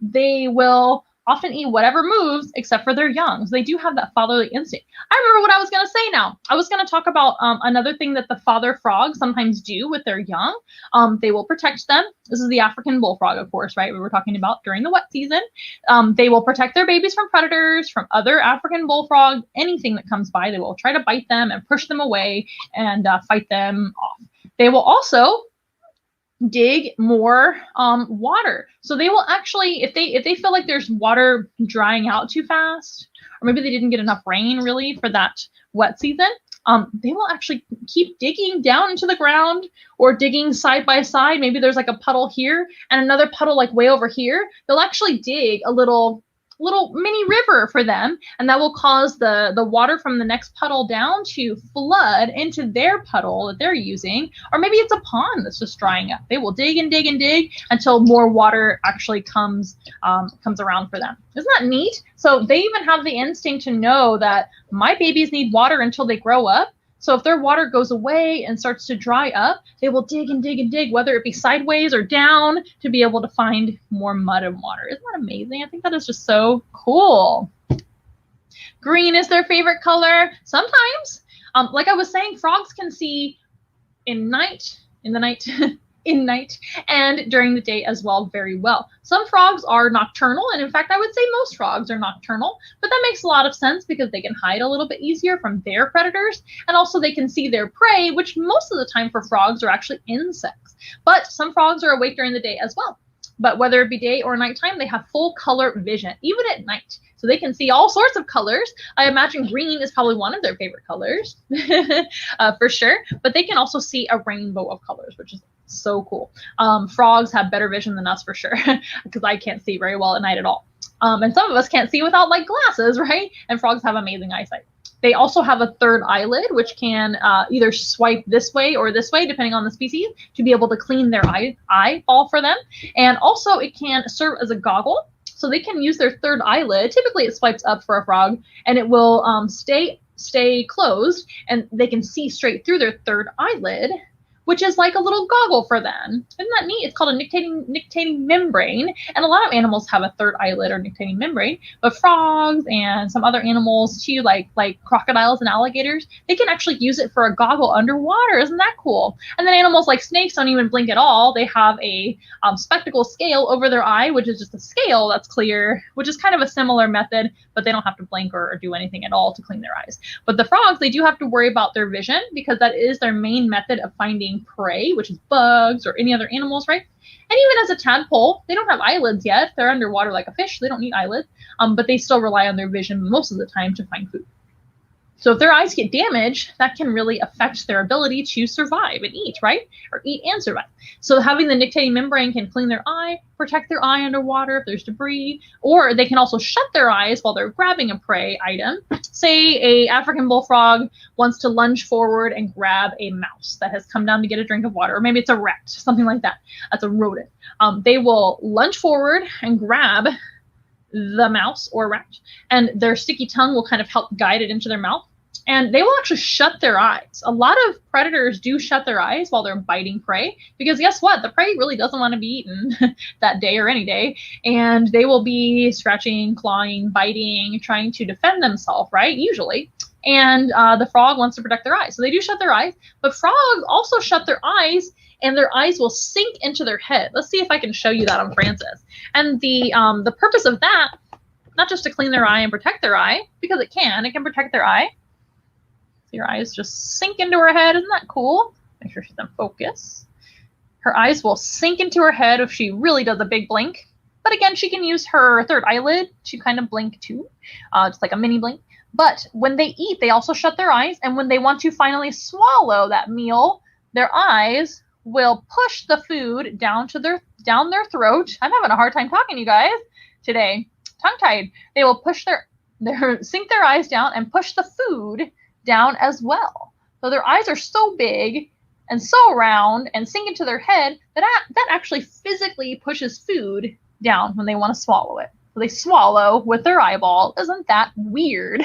S1: They will often eat whatever moves except for their young. So they do have that fatherly instinct. I remember what I was going to say now. I was going to talk about another thing that the father frogs sometimes do with their young. They will protect them. This is the African bullfrog, of course, right? We were talking about during the wet season. They will protect their babies from predators, from other African bullfrogs, anything that comes by. They will try to bite them and push them away and fight them off. They will also dig more water. So they will actually, if they feel like there's water drying out too fast, or maybe they didn't get enough rain really for that wet season, they will actually keep digging down into the ground, or digging side by side. Maybe there's like a puddle here and another puddle like way over here. They'll actually dig a little mini river for them, and that will cause the water from the next puddle down to flood into their puddle that they're using. Or maybe it's a pond that's just drying up. They will dig and dig and dig until more water actually comes around for them. Isn't that neat? So they even have the instinct to know that my babies need water until they grow up. So if their water goes away and starts to dry up, they will dig and dig and dig, whether it be sideways or down, to be able to find more mud and water. Isn't that amazing? I think that is just so cool. Green is their favorite color. Sometimes, like I was saying, frogs can see in the night, and during the day as well very well. Some frogs are nocturnal, and in fact I would say most frogs are nocturnal, but that makes a lot of sense because they can hide a little bit easier from their predators, and also they can see their prey, which most of the time for frogs are actually insects. But some frogs are awake during the day as well. But whether it be day or nighttime, they have full color vision, even at night. So they can see all sorts of colors. I imagine green is probably one of their favorite colors, for sure. But they can also see a rainbow of colors, which is so cool. Frogs have better vision than us for sure, because I can't see very well at night at all. And some of us can't see without like glasses, right? And frogs have amazing eyesight. They also have a third eyelid, which can either swipe this way or this way, depending on the species, to be able to clean their eyeball for them. And also it can serve as a goggle. So they can use their third eyelid. Typically it swipes up for a frog, and it will stay closed, and they can see straight through their third eyelid, which is like a little goggle for them. Isn't that neat? It's called a nictitating membrane, and a lot of animals have a third eyelid or nictitating membrane, but frogs and some other animals too, like crocodiles and alligators, they can actually use it for a goggle underwater. Isn't that cool? And then animals like snakes don't even blink at all. They have a spectacle scale over their eye, which is just a scale that's clear, which is kind of a similar method, but they don't have to blink or do anything at all to clean their eyes. But the frogs, they do have to worry about their vision, because that is their main method of finding prey, which is bugs or any other animals, right? And even as a tadpole, they don't have eyelids yet. They're underwater like a fish. They don't need eyelids, but they still rely on their vision most of the time to find food. So if their eyes get damaged, that can really affect their ability to survive and eat, right? Or eat and survive. So having the nictitating membrane can clean their eye, protect their eye underwater if there's debris, or they can also shut their eyes while they're grabbing a prey item. Say a African bullfrog wants to lunge forward and grab a mouse that has come down to get a drink of water, or maybe it's a rat, something like that. That's a rodent. They will lunge forward and grab the mouse or rat, and their sticky tongue will kind of help guide it into their mouth. And they will actually shut their eyes. A lot of predators do shut their eyes while they're biting prey, because guess what? The prey really doesn't want to be eaten that day or any day. And they will be scratching, clawing, biting, trying to defend themselves, right? Usually. And the frog wants to protect their eyes. So they do shut their eyes. But frogs also shut their eyes and their eyes will sink into their head. Let's see if I can show you that on Frances. And the purpose of that, not just to clean their eye and protect their eye, because it can protect their eye. So your eyes just sink into her head. Isn't that cool? Make sure she's in focus. Her eyes will sink into her head if she really does a big blink. But again, she can use her third eyelid to kind of blink too, just like a mini blink. But when they eat, they also shut their eyes. And when they want to finally swallow that meal, their eyes will push the food down their throat. I'm having a hard time talking, you guys, today. Tongue-tied. They will push sink their eyes down and push the food down as well. So their eyes are so big and so round and sink into their head that actually physically pushes food down when they want to swallow it. So they swallow with their eyeball. Isn't that weird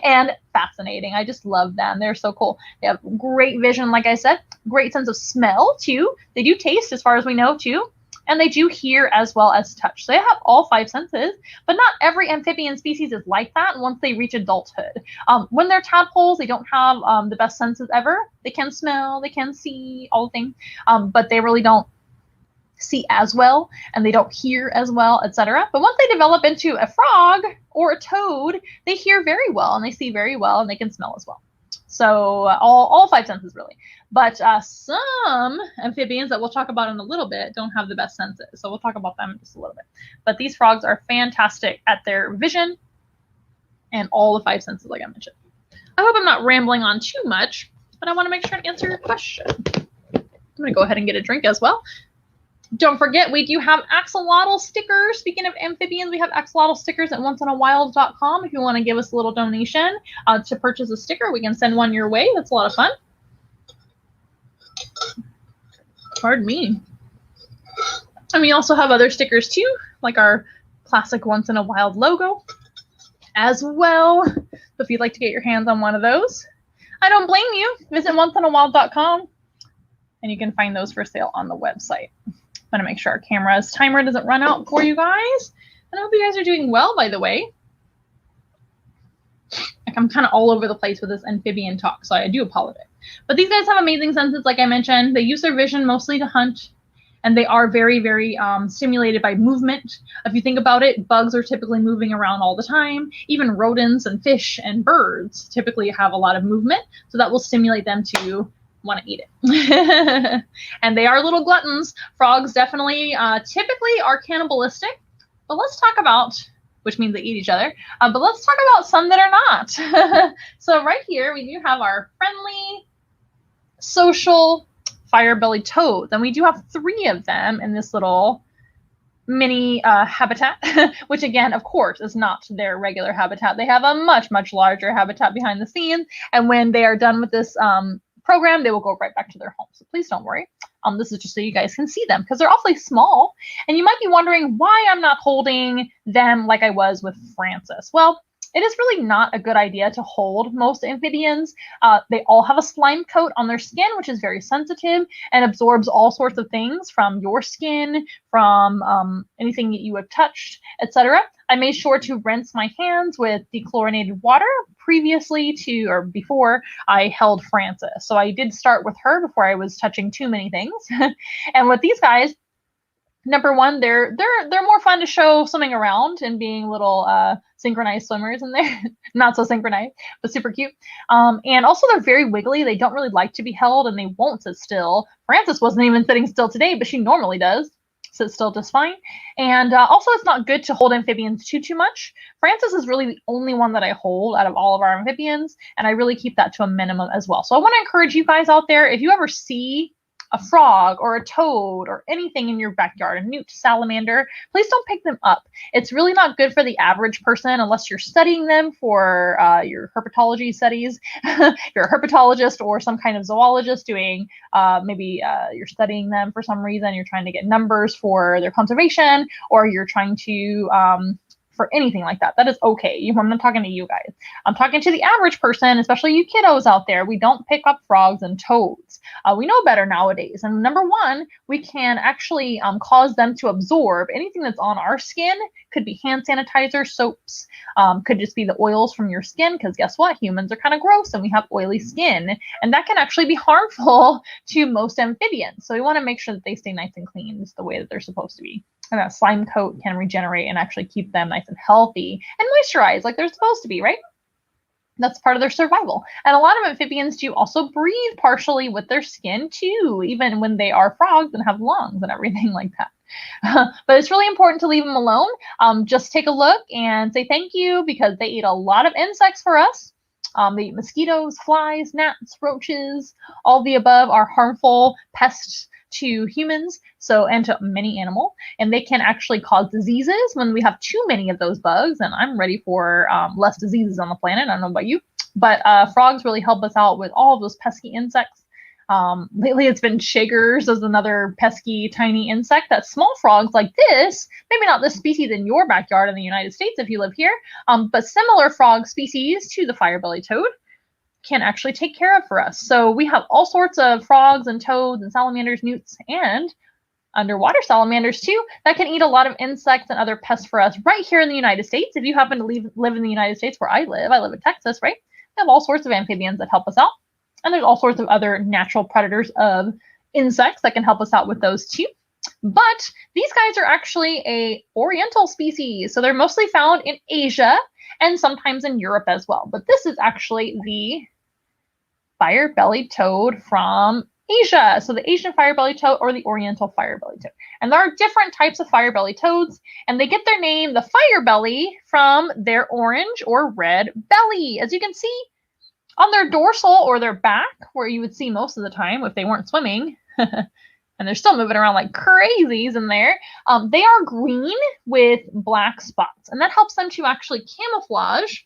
S1: and fascinating? I just love them. They're so cool. They have great vision, like I said, great sense of smell too. They do taste as far as we know too. And they do hear as well as touch. So they have all 5 senses, but not every amphibian species is like that once they reach adulthood. When they're tadpoles, they don't have the best senses ever. They can smell, they can see, all the things, but they really don't see as well, and they don't hear as well, etc. But once they develop into a frog or a toad, they hear very well, and they see very well, and they can smell as well. So all 5 senses really. But some amphibians that we'll talk about in a little bit don't have the best senses. So we'll talk about them in just a little bit. But these frogs are fantastic at their vision and all the 5 senses, like I mentioned. I hope I'm not rambling on too much, but I want to make sure to answer your question. I'm going to go ahead and get a drink as well. Don't forget, we do have axolotl stickers. Speaking of amphibians, we have axolotl stickers at onceinawild.com. If you want to give us a little donation to purchase a sticker, we can send one your way. That's a lot of fun. Pardon me. And we also have other stickers too, like our classic Once in a Wild logo as well. So if you'd like to get your hands on one of those, I don't blame you. Visit onceinawild.com and you can find those for sale on the website. I'm going to make sure our camera's timer doesn't run out for you guys. And I hope you guys are doing well, by the way. Like, I'm kind of all over the place with this amphibian talk, so I do apologize. But these guys have amazing senses, like I mentioned. They use their vision mostly to hunt, and they are very, very stimulated by movement. If you think about it, bugs are typically moving around all the time. Even rodents and fish and birds typically have a lot of movement, so that will stimulate them to want to eat it. And they are little gluttons. Frogs definitely typically are cannibalistic, but let's talk about, which means they eat each other, but let's talk about some that are not. So right here we do have our friendly, social, fire-bellied toads, and we do have 3 of them in this little mini habitat, which again, of course, is not their regular habitat. They have a much, much larger habitat behind the scenes, and when they are done with this program, they will go right back to their home. So please don't worry. This is just so you guys can see them because they're awfully small. And you might be wondering why I'm not holding them like I was with Frances. Well, it is really not a good idea to hold most amphibians. They all have a slime coat on their skin, which is very sensitive and absorbs all sorts of things from your skin, from anything that you have touched, etc. I made sure to rinse my hands with dechlorinated water before I held Frances. So I did start with her before I was touching too many things. And with these guys, number one, they're more fun to show swimming around and being little synchronized swimmers in there. Not so synchronized, but super cute. And also they're very wiggly. They don't really like to be held and they won't sit still. Frances wasn't even sitting still today, but she normally does. Sit still just fine. And also it's not good to hold amphibians too much. Frances is really the only one that I hold out of all of our amphibians, and I really keep that to a minimum as well. So I want to encourage you guys out there, if you ever see a frog or a toad or anything in your backyard, a newt, salamander, please don't pick them up. It's really not good for the average person unless you're studying them for your herpetology studies. You're a herpetologist or some kind of zoologist doing, maybe you're studying them for some reason. You're trying to get numbers for their conservation, or you're trying to for anything like that. That is okay. I'm not talking to you guys. I'm talking to the average person, especially you kiddos out there. We don't pick up frogs and toads. We know better nowadays. And number one, we can actually cause them to absorb anything that's on our skin. Could be hand sanitizer, soaps, could just be the oils from your skin, because guess what? Humans are kind of gross and we have oily skin. And that can actually be harmful to most amphibians. So we want to make sure that they stay nice and clean, just the way that they're supposed to be. And that slime coat can regenerate and actually keep them nice and healthy and moisturized like they're supposed to be, right? That's part of their survival. And a lot of amphibians do also breathe partially with their skin too, even when they are frogs and have lungs and everything like that. But it's really important to leave them alone. Just take a look and say thank you, because they eat a lot of insects for us. They eat mosquitoes, flies, gnats, roaches. All the above are harmful pests to humans, and to many animals, and they can actually cause diseases when we have too many of those bugs. And I'm ready for less diseases on the planet. I don't know about you, but frogs really help us out with all of those pesky insects. Lately it's been shakers as another pesky tiny insect that small frogs like this, maybe not this species in your backyard in the United States if you live here, but similar frog species to the fire-bellied toad can actually take care of for us. So we have all sorts of frogs and toads and salamanders, newts, and underwater salamanders too, that can eat a lot of insects and other pests for us right here in the United States. If you happen to live in the United States where I live in Texas, right? We have all sorts of amphibians that help us out. And there's all sorts of other natural predators of insects that can help us out with those too. But these guys are actually a oriental species. So they're mostly found in Asia and sometimes in Europe as well. But this is actually the fire-bellied toad from Asia. So the Asian fire-bellied toad or the oriental fire-bellied toad. And there are different types of fire-bellied toads, and they get their name, the fire belly, from their orange or red belly. As you can see on their dorsal or their back, where you would see most of the time if they weren't swimming, and they're still moving around like crazies in there, they are green with black spots, and that helps them to actually camouflage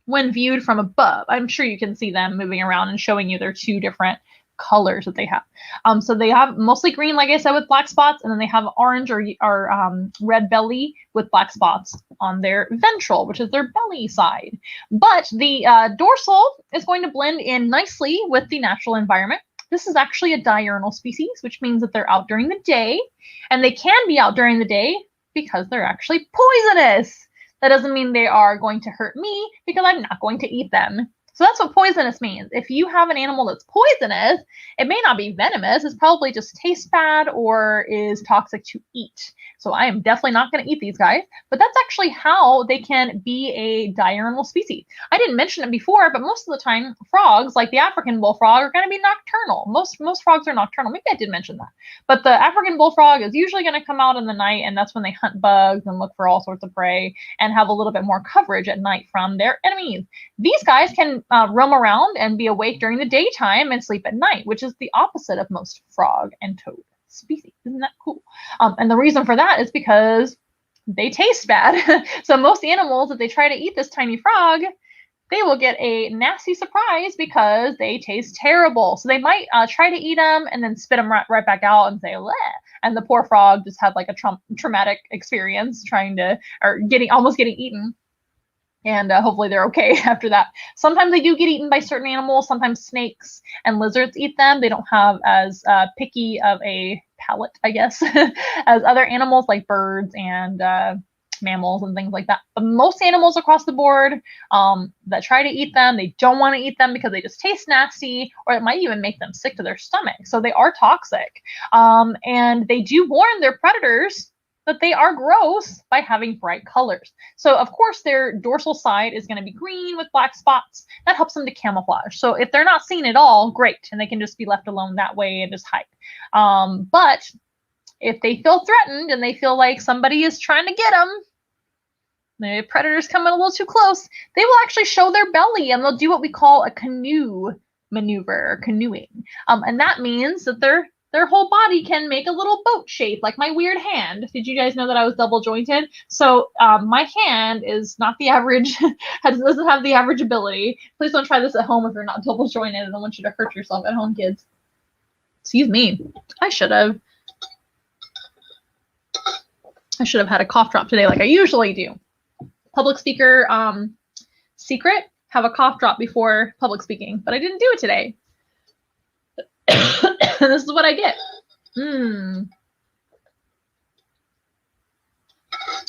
S1: when viewed from above. I'm sure you can see them moving around and showing you their two different colors that they have. So they have mostly green, like I said, with black spots, and then they have orange or red belly with black spots on their ventral, which is their belly side. But the dorsal is going to blend in nicely with the natural environment. This is actually a diurnal species, which means that they're out during the day, and they can be out during the day because they're actually poisonous. That doesn't mean they are going to hurt me, because I'm not going to eat them. So that's what poisonous means. If you have an animal that's poisonous, it may not be venomous. It's probably just tastes bad or is toxic to eat. So I am definitely not going to eat these guys. But that's actually how they can be a diurnal species. I didn't mention it before, but most of the time, frogs, like the African bullfrog, are going to be nocturnal. Most frogs are nocturnal. Maybe I did mention that. But the African bullfrog is usually going to come out in the night, and that's when they hunt bugs and look for all sorts of prey and have a little bit more coverage at night from their enemies. These guys can roam around and be awake during the daytime and sleep at night, which is the opposite of most frog and toad species. Isn't that cool? And the reason for that is because they taste bad. So most animals, if they try to eat this tiny frog, they will get a nasty surprise because they taste terrible. So they might try to eat them and then spit them right back out and say, bleh. And the poor frog just had like a traumatic experience almost getting eaten. And hopefully they're okay after that. Sometimes they do get eaten by certain animals. Sometimes snakes and lizards eat them. They don't have as picky of a palate, I guess, as other animals like birds and mammals and things like that. But most animals across the board that try to eat them, they don't want to eat them because they just taste nasty, or it might even make them sick to their stomach. So they are toxic. And they do warn their predators that they are gross by having bright colors. So of course their dorsal side is going to be green with black spots. That helps them to camouflage. So if they're not seen at all, great, and they can just be left alone that way and just hide. But if they feel threatened and they feel like somebody is trying to get them, the predators come in a little too close, they will actually show their belly, and they'll do what we call a canoe maneuver, or canoeing. And that means that their whole body can make a little boat shape, like my weird hand. Did you guys know that I was double jointed? So my hand is not the average, doesn't have the average ability. Please don't try this at home if you're not double jointed. I don't want you to hurt yourself at home, kids. Excuse me. I should have. I should have had a cough drop today like I usually do. Public speaker secret, have a cough drop before public speaking, but I didn't do it today. This is what I get.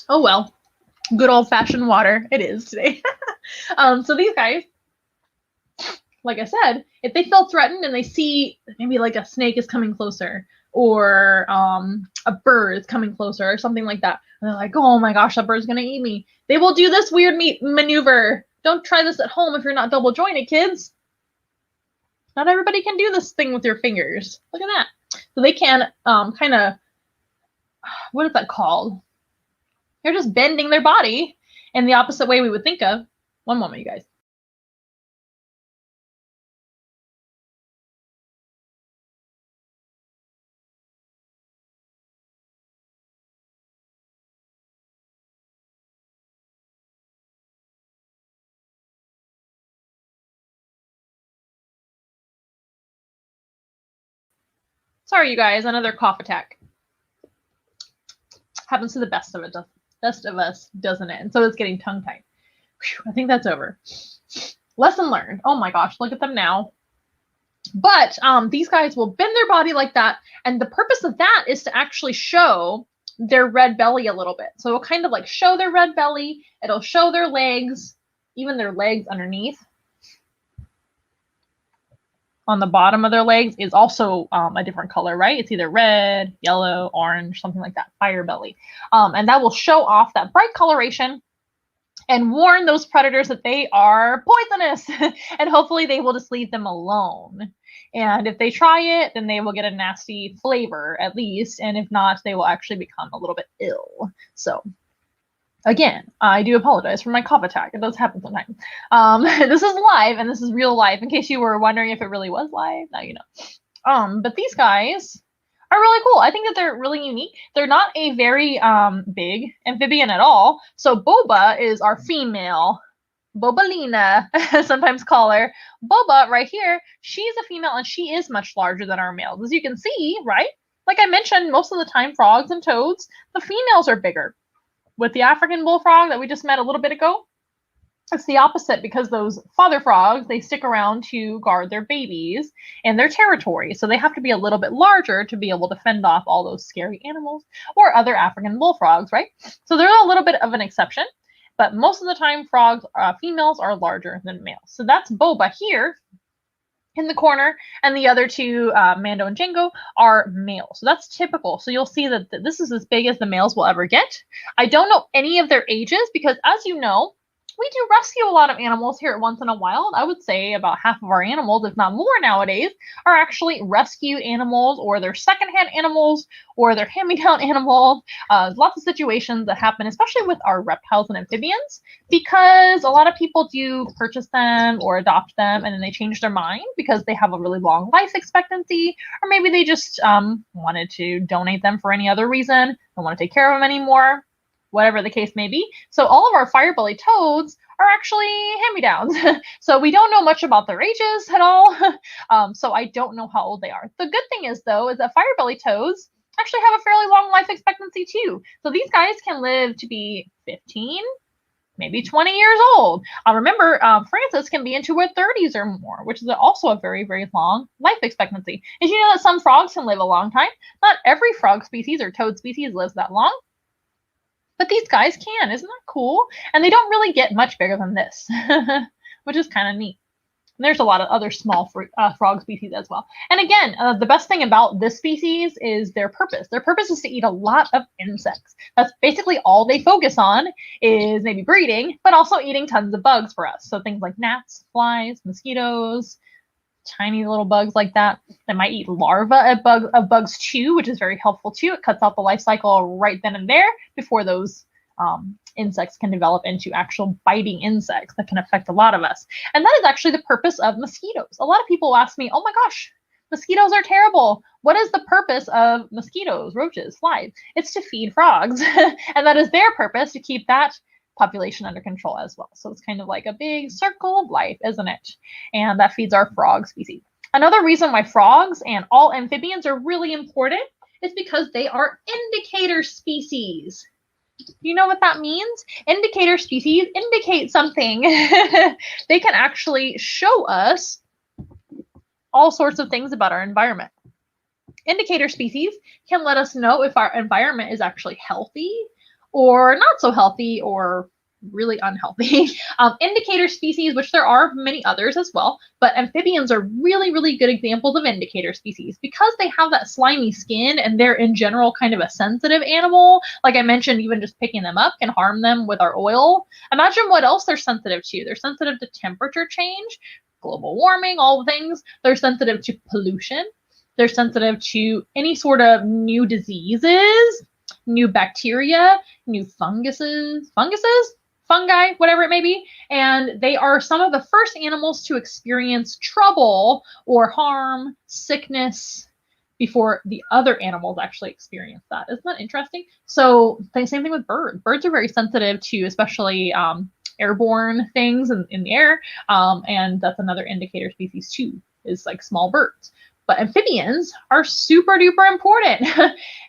S1: Oh well, good old-fashioned water it is today. So these guys, like I said, if they feel threatened and they see maybe like a snake is coming closer or a bird is coming closer or something like that, and they're like, oh my gosh, that bird's gonna eat me, they will do this weird maneuver. Don't try this at home if you're not double jointed, kids. Not everybody can do this thing with your fingers. Look at that. So they can kind of, what is that called? They're just bending their body in the opposite way we would think of. One moment, you guys. Sorry, you guys, another cough attack. Happens to the best of us, doesn't it? And so it's getting tongue-tied. I think that's over. Lesson learned. Oh my gosh, look at them now. But these guys will bend their body like that, and the purpose of that is to actually show their red belly a little bit. So it'll kind of like show their red belly. It'll show their legs, even their legs underneath. On the bottom of their legs is also a different color, right? It's either red, yellow, orange, something like that, fire belly. And that will show off that bright coloration and warn those predators that they are poisonous. And hopefully they will just leave them alone. And if they try it, then they will get a nasty flavor at least. And if not, they will actually become a little bit ill. So again, I do apologize for my cough attack. It does happen sometimes. This is live, and this is real life. In case you were wondering if it really was live, now you know. But these guys are really cool. I think that they're really unique. They're not a very big amphibian at all. So Boba is our female. Bobalina, sometimes call her. Boba right here, she's a female, and she is much larger than our males. As you can see, right? Like I mentioned, most of the time, frogs and toads, the females are bigger. With the African bullfrog that we just met a little bit ago, it's the opposite, because those father frogs, they stick around to guard their babies and their territory. So they have to be a little bit larger to be able to fend off all those scary animals or other African bullfrogs, right? So they're a little bit of an exception, but most of the time frogs, females are larger than males. So that's Boba here in the corner, and the other two, Mando and Django, are males. So that's typical. So you'll see that this is as big as the males will ever get. I don't know any of their ages because, as you know, we do rescue a lot of animals here at Once in a Wild. I would say about half of our animals, if not more nowadays, are actually rescued animals, or they're secondhand animals, or they're hand-me-down animals. Lots of situations that happen, especially with our reptiles and amphibians, because a lot of people do purchase them or adopt them, and then they change their mind because they have a really long life expectancy, or maybe they just wanted to donate them for any other reason, don't want to take care of them anymore. Whatever the case may be. So all of our firebelly toads are actually hand-me-downs. So we don't know much about their ages at all. So I don't know how old they are. The good thing is, though, is that firebelly toads actually have a fairly long life expectancy too. So these guys can live to be 15, maybe 20 years old. Remember, Francis can be into her 30s or more, which is also a very, very long life expectancy. Did you know that some frogs can live a long time? Not every frog species or toad species lives that long. But these guys can. Isn't that cool? And they don't really get much bigger than this, which is kind of neat. And there's a lot of other small frog species as well. And again, the best thing about this species is their purpose. Their purpose is to eat a lot of insects. That's basically all they focus on, is maybe breeding, but also eating tons of bugs for us. So things like gnats, flies, mosquitoes, tiny little bugs like that. They might eat larvae of bugs too, which is very helpful too. It cuts out the life cycle right then and there before those insects can develop into actual biting insects that can affect a lot of us. And that is actually the purpose of mosquitoes. A lot of people ask me, oh my gosh, mosquitoes are terrible. What is the purpose of mosquitoes, roaches, flies? It's to feed frogs. And that is their purpose, to keep that population under control as well. So it's kind of like a big circle of life, isn't it? And that feeds our frog species. Another reason why frogs and all amphibians are really important is because they are indicator species. You know what that means? Indicator species indicate something. They can actually show us all sorts of things about our environment. Indicator species can let us know if our environment is actually healthy or not so healthy or really unhealthy. Indicator species, which there are many others as well, but amphibians are really, really good examples of indicator species because they have that slimy skin and they're in general kind of a sensitive animal. Like I mentioned, even just picking them up can harm them with our oil. Imagine what else they're sensitive to. They're sensitive to temperature change, global warming, all the things. They're sensitive to pollution. They're sensitive to any sort of new diseases, new bacteria, new fungi, whatever it may be. And they are some of the first animals to experience trouble or harm, sickness, before the other animals actually experience that. Isn't that interesting? So the same thing with birds. Birds are very sensitive to especially airborne things in the air. And that's another indicator species too, is like small birds. But amphibians are super duper important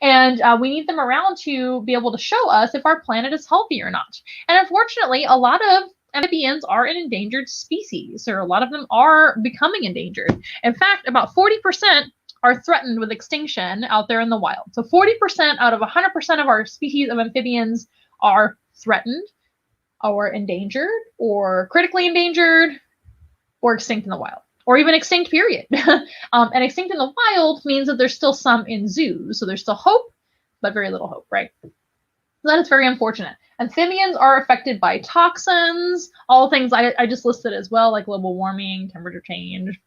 S1: and we need them around to be able to show us if our planet is healthy or not. And unfortunately, a lot of amphibians are an endangered species, or a lot of them are becoming endangered. In fact, about 40% are threatened with extinction out there in the wild. So 40% out of 100% of our species of amphibians are threatened or endangered or critically endangered or extinct in the wild. Or even extinct, period. And extinct in the wild means that there's still some in zoos. So there's still hope, but very little hope, right? So that is very unfortunate. Amphibians are affected by toxins, all things I just listed as well, like global warming, temperature change,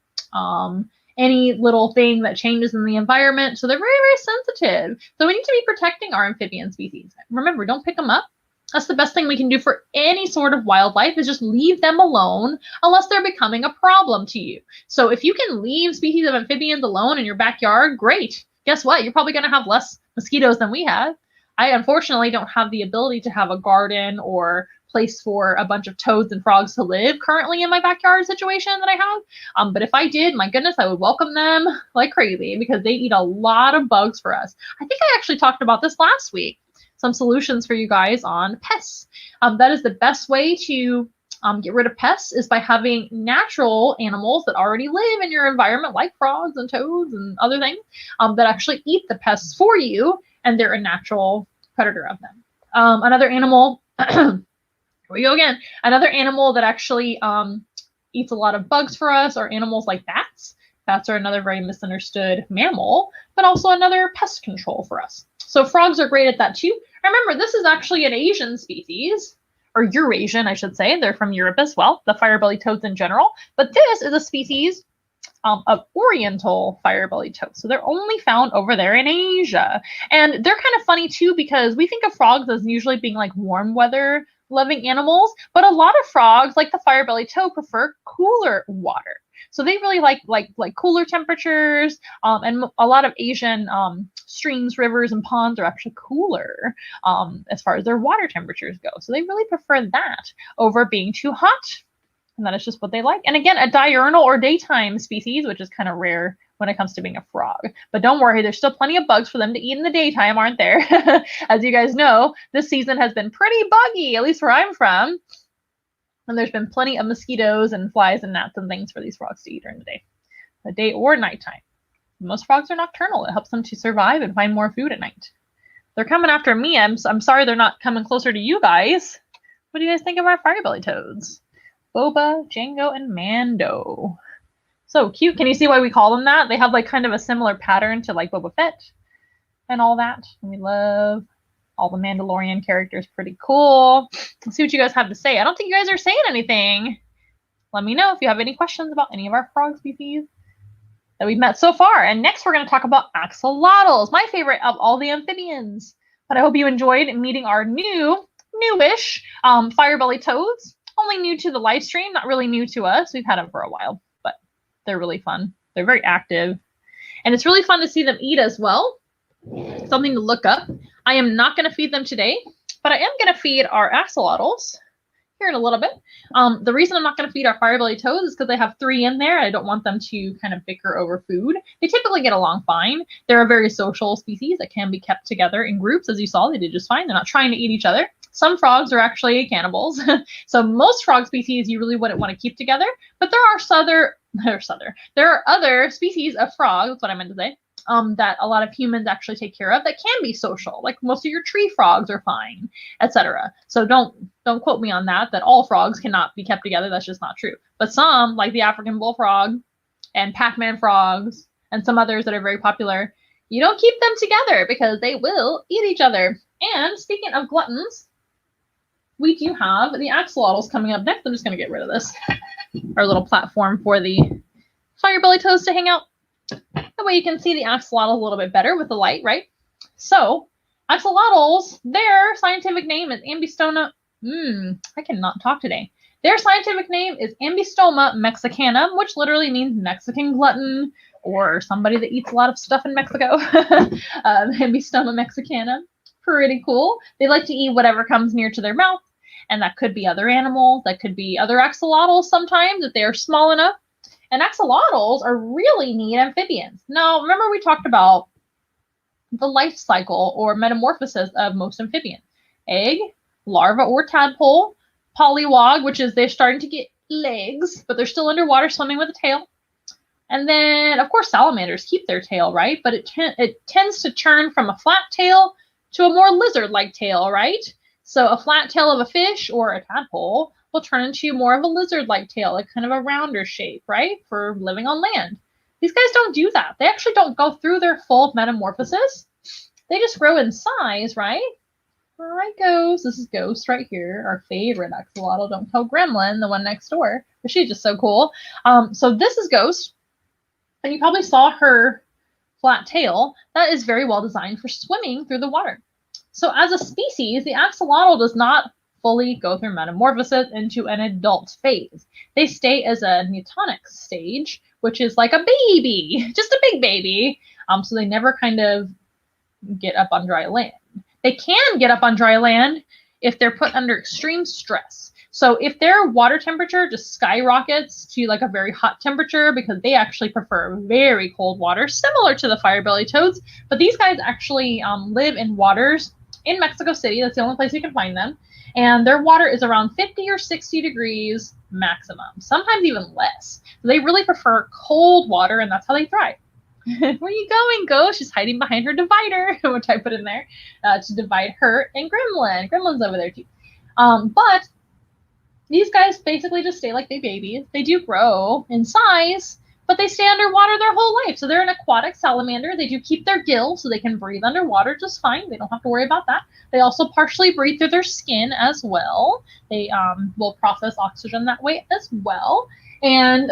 S1: any little thing that changes in the environment. So they're very, very sensitive. So we need to be protecting our amphibian species. Remember, don't pick them up. That's the best thing we can do for any sort of wildlife, is just leave them alone unless they're becoming a problem to you. So if you can leave species of amphibians alone in your backyard, great. Guess what? You're probably going to have less mosquitoes than we have. I unfortunately don't have the ability to have a garden or place for a bunch of toads and frogs to live currently in my backyard situation that I have. But if I did, my goodness, I would welcome them like crazy because they eat a lot of bugs for us. I think I actually talked about this last week. Some solutions for you guys on pests. That is the best way to get rid of pests, is by having natural animals that already live in your environment, like frogs and toads and other things, that actually eat the pests for you, and they're a natural predator of them. Another animal, here we go again, another animal that actually eats a lot of bugs for us are animals like bats. Bats are another very misunderstood mammal, but also another pest control for us. So frogs are great at that too. Remember, this is actually an Asian species, or Eurasian, I should say. They're from Europe as well, the fire-bellied toads in general. But this is a species of oriental fire-bellied toads. So they're only found over there in Asia. And they're kind of funny too, because we think of frogs as usually being like warm weather loving animals, but a lot of frogs, like the fire-bellied toad, prefer cooler water. So they really like cooler temperatures, and a lot of Asian streams, rivers, and ponds are actually cooler as far as their water temperatures go. So they really prefer that over being too hot, and that is just what they like. And again, a diurnal or daytime species, which is kind of rare when it comes to being a frog. But don't worry, there's still plenty of bugs for them to eat in the daytime, aren't there? As you guys know, this season has been pretty buggy, at least where I'm from. And there's been plenty of mosquitoes and flies and gnats and things for these frogs to eat during the day or nighttime. Most frogs are nocturnal. It helps them to survive and find more food at night. They're coming after me. I'm sorry they're not coming closer to you guys. What do you guys think of our fire-bellied toads? Boba, Django, and Mando. So cute. Can you see why we call them that? They have like kind of a similar pattern to like Boba Fett and all that. And we love all the Mandalorian characters. Pretty cool. Let's see what you guys have to say. I don't think you guys are saying anything. Let me know if you have any questions about any of our frog species that we've met so far. And next we're going to talk about axolotls, my favorite of all the amphibians. But I hope you enjoyed meeting our newish fire-bellied toads. Only new to the live stream, not really new to us. We've had them for a while, but they're really fun. They're very active. And it's really fun to see them eat as well. Something to look up. I am not going to feed them today, but I am going to feed our axolotls here in a little bit. The reason I'm not going to feed our firebelly toads is because they have 3 in there. I don't want them to kind of bicker over food. They typically get along fine. They're a very social species that can be kept together in groups. As you saw, they did just fine. They're not trying to eat each other. Some frogs are actually cannibals. So most frog species you really wouldn't want to keep together, but there are other species of frogs, that's what I meant to say, that a lot of humans actually take care of that can be social. Like most of your tree frogs are fine, etc. So don't quote me on that all frogs cannot be kept together. That's just not true. But some, like the African bullfrog and Pac-Man frogs and some others that are very popular, you don't keep them together because they will eat each other. And speaking of gluttons, we do have the axolotls coming up next. I'm just going to get rid of this, our little platform for the firebelly toads to hang out. That way you can see the axolotl a little bit better with the light, right? So, axolotls, their scientific name is Ambystoma. I cannot talk today. Their scientific name is Ambystoma mexicanum, which literally means Mexican glutton or somebody that eats a lot of stuff in Mexico. Ambystoma mexicanum. Pretty cool. They like to eat whatever comes near to their mouth, and that could be other animals, that could be other axolotls sometimes if they are small enough. And axolotls are really neat amphibians. Now, remember we talked about the life cycle or metamorphosis of most amphibians. Egg, larva or tadpole, polywog, which is they're starting to get legs, but they're still underwater swimming with a tail. And then, of course, salamanders keep their tail, right? But it tends to turn from a flat tail to a more lizard-like tail, right? So a flat tail of a fish or a tadpole will turn into more of a lizard-like tail, like kind of a rounder shape, right? For living on land. These guys don't do that. They actually don't go through their full metamorphosis. They just grow in size, right? All right, Ghost. This is Ghost right here, our favorite axolotl. Don't tell Gremlin, the one next door, but she's just so cool. So this is Ghost, and you probably saw her flat tail. That is very well designed for swimming through the water. So as a species, the axolotl does not fully go through metamorphosis into an adult phase. They stay as a neotonic stage, which is like a baby, just a big baby. So they never kind of get up on dry land. They can get up on dry land if they're put under extreme stress. So if their water temperature just skyrockets to like a very hot temperature, because they actually prefer very cold water, similar to the firebelly toads, but these guys actually live in waters in Mexico City. That's the only place you can find them. And their water is around 50 or 60 degrees maximum, sometimes even less. So they really prefer cold water, and that's how they thrive. Where are you going, Ghost? She's hiding behind her divider, which I put in there to divide her and Gremlin. Gremlin's over there too. But these guys basically just stay like babies. They do grow in size, but they stay underwater their whole life. So they're an aquatic salamander. They do keep their gills so they can breathe underwater just fine. They don't have to worry about that. They also partially breathe through their skin as well. They will process oxygen that way as well. And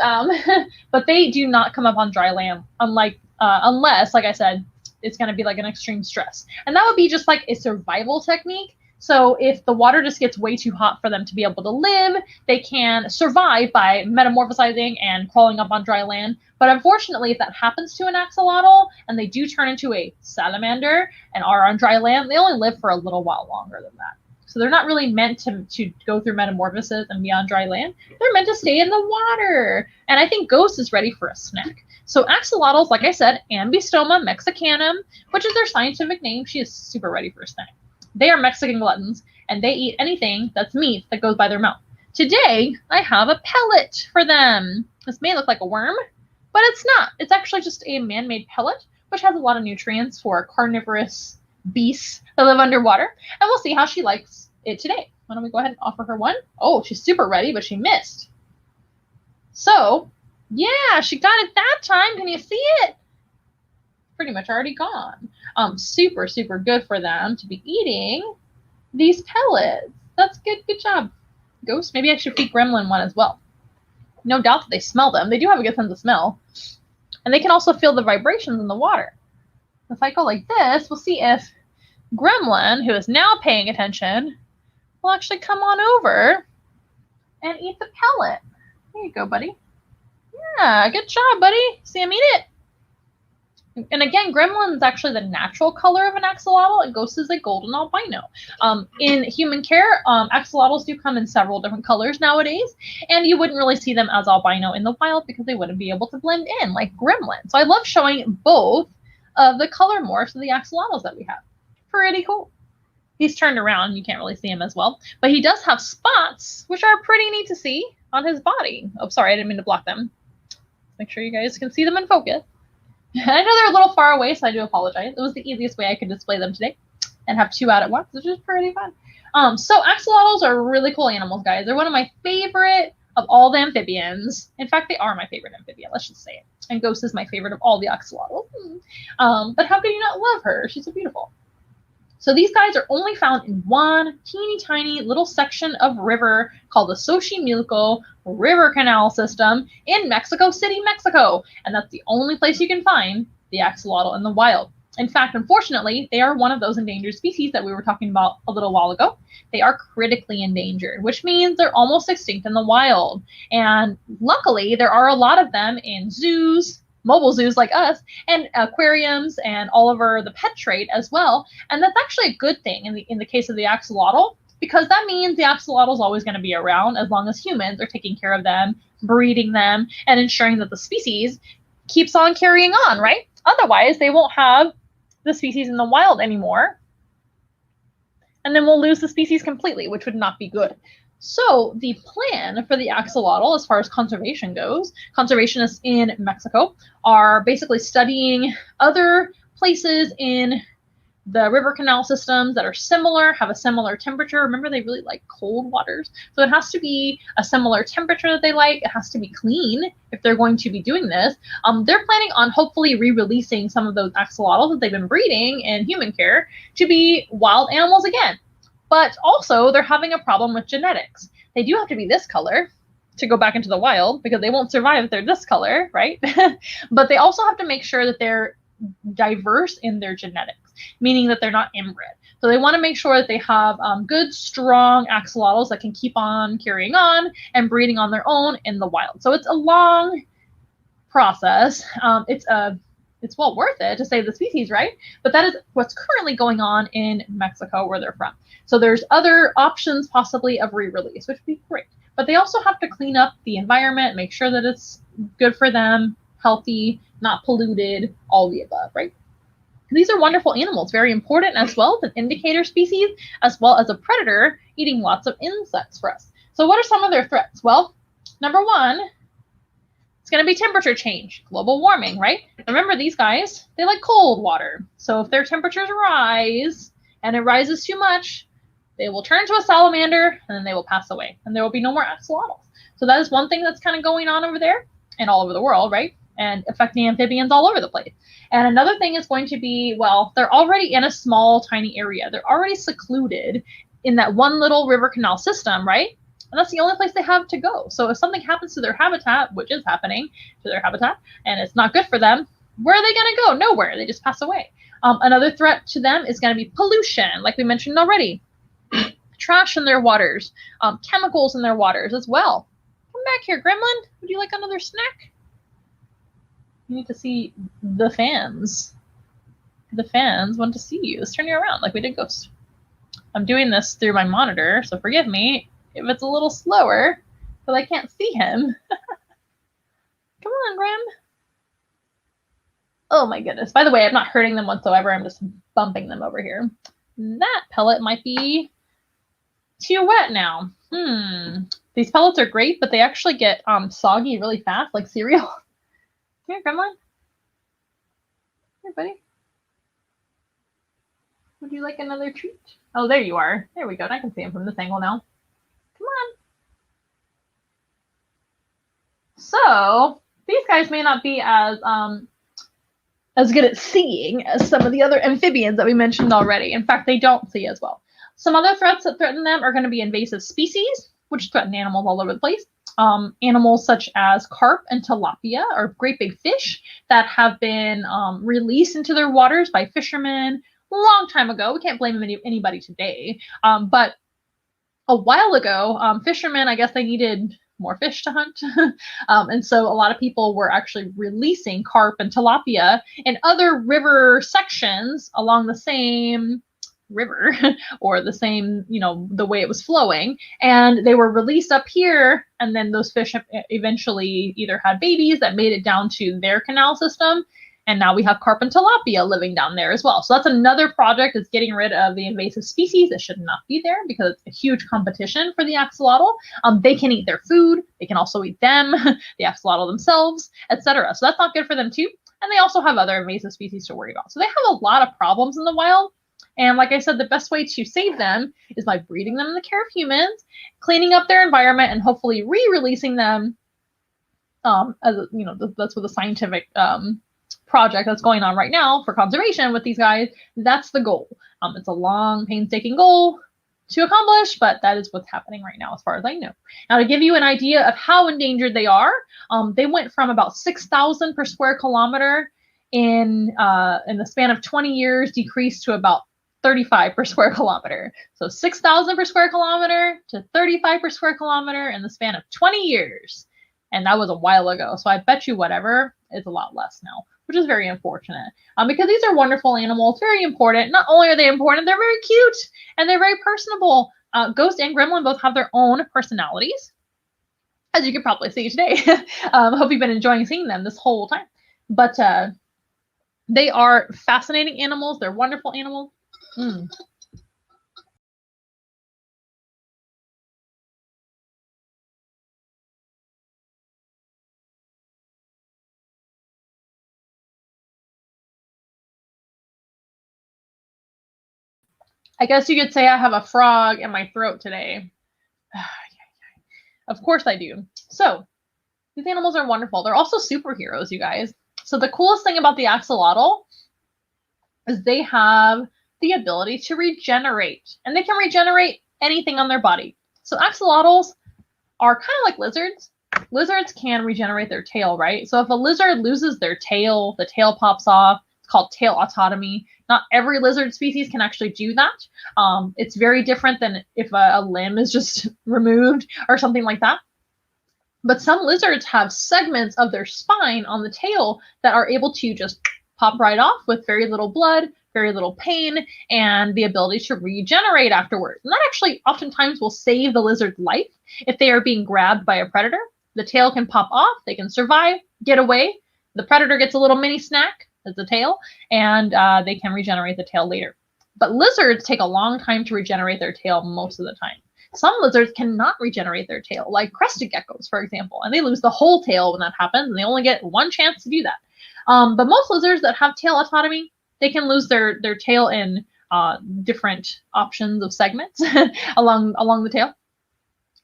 S1: but they do not come up on dry land, unless, like I said, it's going to be like an extreme stress. And that would be just like a survival technique. So if the water just gets way too hot for them to be able to live, they can survive by metamorphosizing and crawling up on dry land. But unfortunately, if that happens to an axolotl and they do turn into a salamander and are on dry land, they only live for a little while longer than that. So they're not really meant to go through metamorphosis and be on dry land. They're meant to stay in the water. And I think Ghost is ready for a snack. So axolotls, like I said, Ambystoma mexicanum, which is their scientific name. She is super ready for a snack. They are Mexican gluttons, and they eat anything that's meat that goes by their mouth. Today, I have a pellet for them. This may look like a worm, but it's not. It's actually just a man-made pellet, which has a lot of nutrients for carnivorous beasts that live underwater. And we'll see how she likes it today. Why don't we go ahead and offer her one? Oh, she's super ready, but she missed. So, yeah, she got it that time. Can you see it? Pretty much already gone. Super, super good for them to be eating these pellets. That's good. Good job, Ghost. Maybe I should feed Gremlin one as well. No doubt that they smell them. They do have a good sense of smell. And they can also feel the vibrations in the water. If I go like this, we'll see if Gremlin, who is now paying attention, will actually come on over and eat the pellet. There you go, buddy. Yeah, good job, buddy. See him eat it. And again, gremlin is actually the natural color of an axolotl, and ghost is a golden albino. In human care, axolotls do come in several different colors nowadays, and you wouldn't really see them as albino in the wild because they wouldn't be able to blend in like gremlin. So I love showing both of the color morphs of the axolotls that we have. Pretty cool. He's turned around, you can't really see him as well, but he does have spots, which are pretty neat to see on his body. Oh, sorry, I didn't mean to block them. Make sure you guys can see them in focus. I know they're a little far away, so I do apologize. It was the easiest way I could display them today and have two out at once, which is pretty fun. So axolotls are really cool animals, guys. They're one of my favorite of all the amphibians. In fact, they are my favorite amphibian, let's just say it. And Ghost is my favorite of all the axolotls. But how can you not love her? She's so beautiful. So these guys are only found in one teeny tiny little section of river called the Xochimilco River Canal System in Mexico City, Mexico. And that's the only place you can find the axolotl in the wild. In fact, unfortunately, they are one of those endangered species that we were talking about a little while ago. They are critically endangered, which means they're almost extinct in the wild. And luckily, there are a lot of them in zoos, mobile zoos like us, and aquariums, and all over the pet trade as well. And that's actually a good thing in the case of the axolotl, because that means the axolotl is always going to be around as long as humans are taking care of them, breeding them, and ensuring that the species keeps on carrying on, right? Otherwise, they won't have the species in the wild anymore. And then we'll lose the species completely, which would not be good. So the plan for the axolotl, as far as conservation goes, conservationists in Mexico are basically studying other places in the river canal systems that are similar, have a similar temperature. Remember, they really like cold waters. So it has to be a similar temperature that they like. It has to be clean if they're going to be doing this. They're planning on hopefully re-releasing some of those axolotls that they've been breeding in human care to be wild animals again. But also, they're having a problem with genetics. They do have to be this color to go back into the wild because they won't survive if they're this color, right? But they also have to make sure that they're diverse in their genetics, meaning that they're not inbred. So they want to make sure that they have good, strong axolotls that can keep on carrying on and breeding on their own in the wild. So it's a long process. It's well worth it to save the species, right? But that is what's currently going on in Mexico, where they're from. So there's other options possibly of re-release, which would be great. But they also have to clean up the environment, make sure that it's good for them, healthy, not polluted, all the above, right? These are wonderful animals, very important as well as an indicator species, as well as a predator eating lots of insects for us. So what are some of their threats? Well, number one, it's going to be temperature change, global warming, right? Remember, these guys, they like cold water. So if their temperatures rise and it rises too much, they will turn into a salamander and then they will pass away and there will be no more axolotls. So that is one thing that's kind of going on over there and all over the world, right? And affecting amphibians all over the place. And another thing is going to be, well, they're already in a small, tiny area. They're already secluded in that one little river canal system, right? And that's the only place they have to go. So if something happens to their habitat, which is happening to their habitat, and it's not good for them, where are they going to go? Nowhere. They just pass away. Another threat to them is going to be pollution, like we mentioned already. Trash in their waters, chemicals in their waters as well. Come back here, Gremlin. Would you like another snack? You need to see the fans. The fans want to see you. Let's turn you around like we did Ghost. I'm doing this through my monitor, so forgive me if it's a little slower because I can't see him. Come on, Graham. Oh my goodness. By the way, I'm not hurting them whatsoever. I'm just bumping them over here. That pellet might be too wet now. These pellets are great, but they actually get soggy really fast, like cereal. Come here, Gremlin. Here, buddy. Would you like another treat? Oh, there you are. There we go. I can see him from this angle now. Come on. So these guys may not be as good at seeing as some of the other amphibians that we mentioned already. In fact, they don't see as well. Some other threats that threaten them are going to be invasive species, which threaten animals all over the place. Animals such as carp and tilapia are great big fish that have been released into their waters by fishermen a long time ago. We can't blame anybody today. But a while ago, fishermen, I guess they needed more fish to hunt. And so a lot of people were actually releasing carp and tilapia in other river sections along the same river or the same, you know, the way it was flowing, and they were released up here, and then those fish eventually either had babies that made it down to their canal system, and now we have carp and tilapia living down there as well. So that's another project that's getting rid of the invasive species that should not be there, because it's a huge competition for the axolotl. They can eat their food, they can also eat them, the axolotl themselves, etc. So that's not good for them too. And they also have other invasive species to worry about. So they have a lot of problems in the wild. And like I said, the best way to save them is by breeding them in the care of humans, cleaning up their environment, and hopefully re-releasing them. As you know, that's what the scientific project that's going on right now for conservation with these guys. That's the goal. It's a long, painstaking goal to accomplish, but that is what's happening right now, as far as I know. Now, to give you an idea of how endangered they are, they went from about 6,000 per square kilometer in the span of 20 years, decreased to about 35 per square kilometer. So 6,000 per square kilometer to 35 per square kilometer in the span of 20 years. And that was a while ago. So I bet you whatever is a lot less now, which is very unfortunate. Because these are wonderful animals, very important. Not only are they important, they're very cute and they're very personable. Ghost and Gremlin both have their own personalities, as you can probably see today. Hope you've been enjoying seeing them this whole time. But they are fascinating animals. They're wonderful animals. I guess you could say I have a frog in my throat today. Of course I do. So these animals are wonderful. They're also superheroes, you guys. So the coolest thing about the axolotl is they have the ability to regenerate, and they can regenerate anything on their body. So axolotls are kind of like lizards. Lizards can regenerate their tail, right? So if a lizard loses their tail, the tail pops off. It's called tail autotomy. Not every lizard species can actually do that. It's very different than if a limb is just removed or something like that. But some lizards have segments of their spine on the tail that are able to just pop right off with very little blood, very little pain, and the ability to regenerate afterwards. And that actually oftentimes will save the lizard's life if they are being grabbed by a predator. The tail can pop off, they can survive, get away. The predator gets a little mini snack as the tail, and they can regenerate the tail later. But lizards take a long time to regenerate their tail most of the time. Some lizards cannot regenerate their tail, like crested geckos, for example, and they lose the whole tail when that happens, and they only get one chance to do that. But most lizards that have tail autotomy, they can lose their tail in different options of segments along the tail,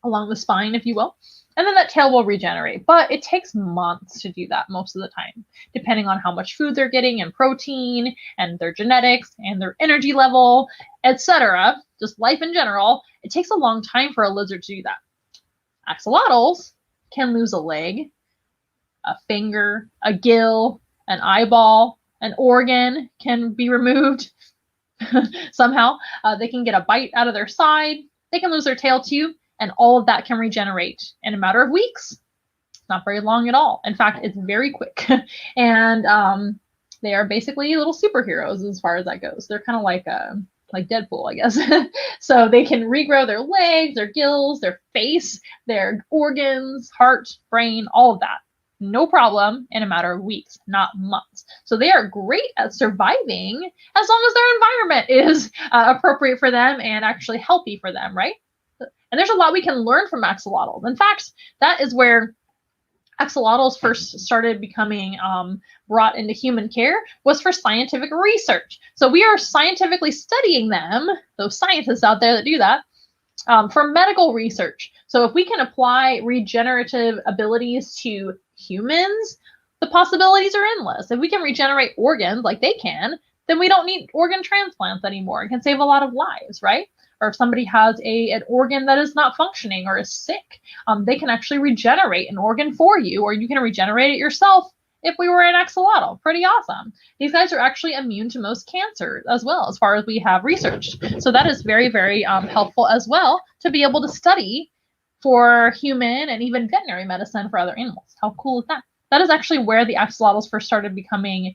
S1: along the spine, if you will. And then that tail will regenerate. But it takes months to do that most of the time, depending on how much food they're getting and protein and their genetics and their energy level, etc. Just life in general. It takes a long time for a lizard to do that. Axolotls can lose a leg, a finger, a gill, an eyeball, an organ can be removed somehow. They can get a bite out of their side. They can lose their tail too. And all of that can regenerate in a matter of weeks. It's not very long at all. In fact, it's very quick. And they are basically little superheroes as far as that goes. They're kind of like Deadpool, I guess. So they can regrow their legs, their gills, their face, their organs, heart, brain, all of that. No problem in a matter of weeks, not months. So they are great at surviving as long as their environment is appropriate for them and actually healthy for them, right? And there's a lot we can learn from axolotls. In fact, that is where axolotls first started becoming brought into human care, was for scientific research. So we are scientifically studying them, those scientists out there that do that, for medical research. So if we can apply regenerative abilities to humans, the possibilities are endless. If we can regenerate organs like they can, then we don't need organ transplants anymore. It can save a lot of lives, right? Or if somebody has an organ that is not functioning or is sick, they can actually regenerate an organ for you, or you can regenerate it yourself if we were an axolotl. Pretty awesome. These guys are actually immune to most cancers as well, as far as we have researched. So that is very, very helpful as well, to be able to study for human and even veterinary medicine for other animals. How cool is that? That is actually where the axolotls first started becoming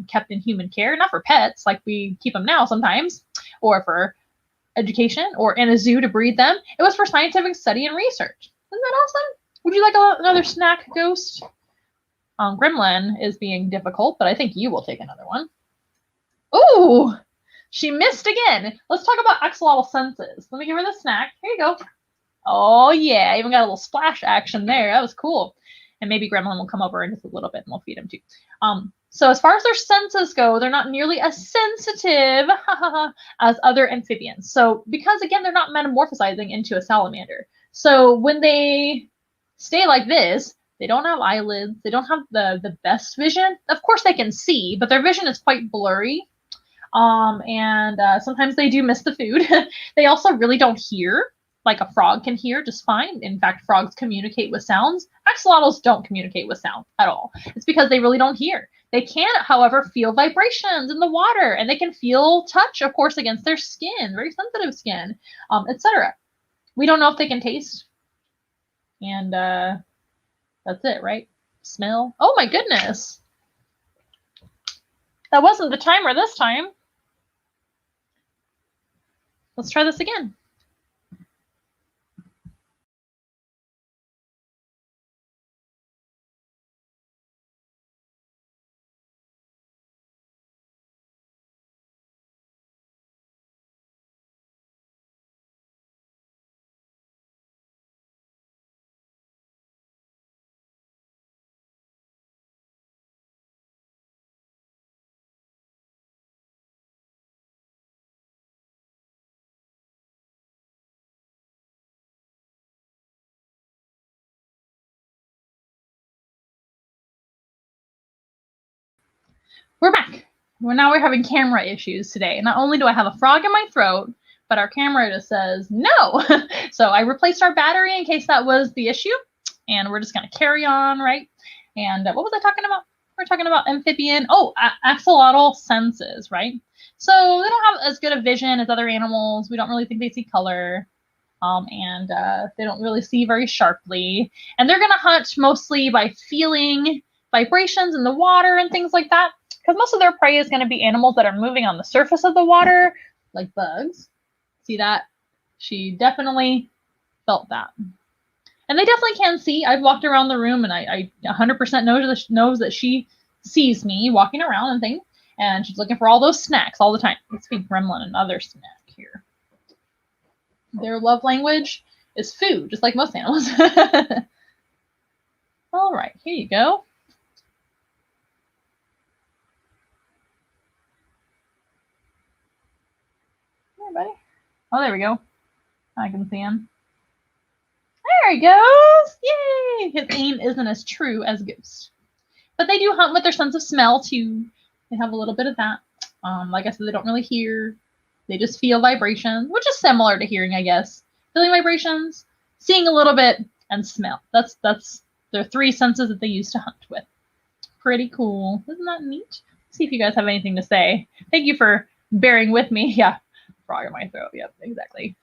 S1: kept in human care, not for pets like we keep them now sometimes, or for education, or in a zoo to breed them. It was for scientific study and research. Isn't that awesome? Would you like another snack, Ghost? Gremlin is being difficult, but I think you will take another one. Ooh, she missed again. Let's talk about axolotl senses. Let me give her the snack. Here you go. Oh yeah, even got a little splash action there. That was cool. And maybe Gremlin will come over in just a little bit and we'll feed him too. So as far as their senses go, they're not nearly as sensitive as other amphibians. So because again, they're not metamorphosizing into a salamander. So when they stay like this, they don't have eyelids. They don't have the best vision. Of course they can see, but their vision is quite blurry. And sometimes they do miss the food. They also really don't hear. Like a frog can hear just fine. In fact, frogs communicate with sounds. Axolotls don't communicate with sound at all. It's because they really don't hear. They can, however, feel vibrations in the water, and they can feel touch, of course, against their skin, very sensitive skin, etc. We don't know if they can taste. And that's it, right? Smell. Oh my goodness. That wasn't the timer this time. Let's try this again. We're back. Now we're having camera issues today. Not only do I have a frog in my throat, but our camera just says no. So I replaced our battery in case that was the issue. And we're just going to carry on, right? And what was I talking about? We're talking about amphibian. Oh, axolotl senses, right? So they don't have as good a vision as other animals. We don't really think they see color. And they don't really see very sharply. And they're going to hunt mostly by feeling vibrations in the water and things like that. Because most of their prey is going to be animals that are moving on the surface of the water, like bugs. See that? She definitely felt that. And they definitely can see. I've walked around the room and I 100% knows that she sees me walking around and things. And she's looking for all those snacks all the time. Let's feed Gremlin another snack here. Their love language is food, just like most animals. All right, here you go. Hey, buddy. Oh, there we go. I can see him. There he goes. Yay! His aim isn't as true as Ghost. But they do hunt with their sense of smell, too. They have a little bit of that. Like I said, they don't really hear. They just feel vibrations, which is similar to hearing, I guess. Feeling vibrations, seeing a little bit, and smell. That's their three senses that they use to hunt with. Pretty cool. Isn't that neat? Let's see if you guys have anything to say. Thank you for bearing with me. Yeah, frog in my throat. Yep, exactly.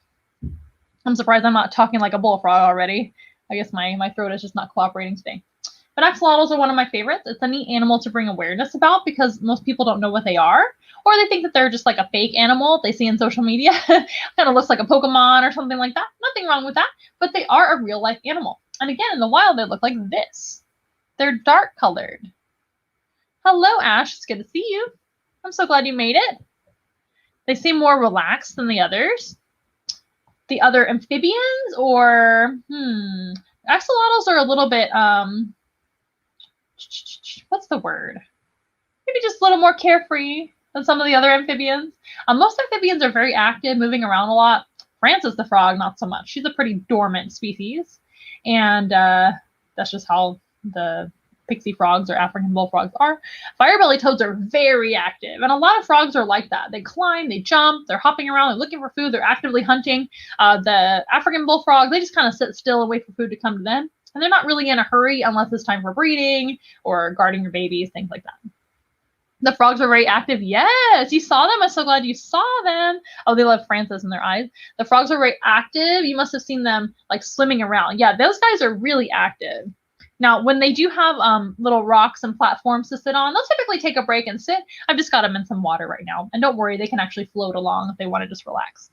S1: I'm surprised I'm not talking like a bullfrog already. I guess my throat is just not cooperating today. But axolotls are one of my favorites. It's a neat animal to bring awareness about because most people don't know what they are. Or they think that they're just like a fake animal they see in social media. Kind of looks like a Pokemon or something like that. Nothing wrong with that. But they are a real life animal. And again, in the wild, they look like this. They're dark colored. Hello, Ash. It's good to see you. I'm so glad you made it. They seem more relaxed than the others. The other amphibians or, axolotls are a little bit, what's the word? Maybe just a little more carefree than some of the other amphibians. Most amphibians are very active, moving around a lot. Frances the frog, not so much. She's a pretty dormant species. And that's just how the pixie frogs or African bullfrogs are. Firebelly toads are very active. And a lot of frogs are like that. They climb, they jump, they're hopping around, they're looking for food, they're actively hunting. The African bullfrogs, they just kind of sit still and wait for food to come to them. And they're not really in a hurry unless it's time for breeding or guarding your babies, things like that. The frogs are very active. Yes, you saw them. I'm so glad you saw them. Oh, they love Francis in their eyes. The frogs are very active. You must have seen them like swimming around. Yeah, those guys are really active. Now, when they do have little rocks and platforms to sit on, they'll typically take a break and sit. I've just got them in some water right now. And don't worry, they can actually float along if they want to just relax.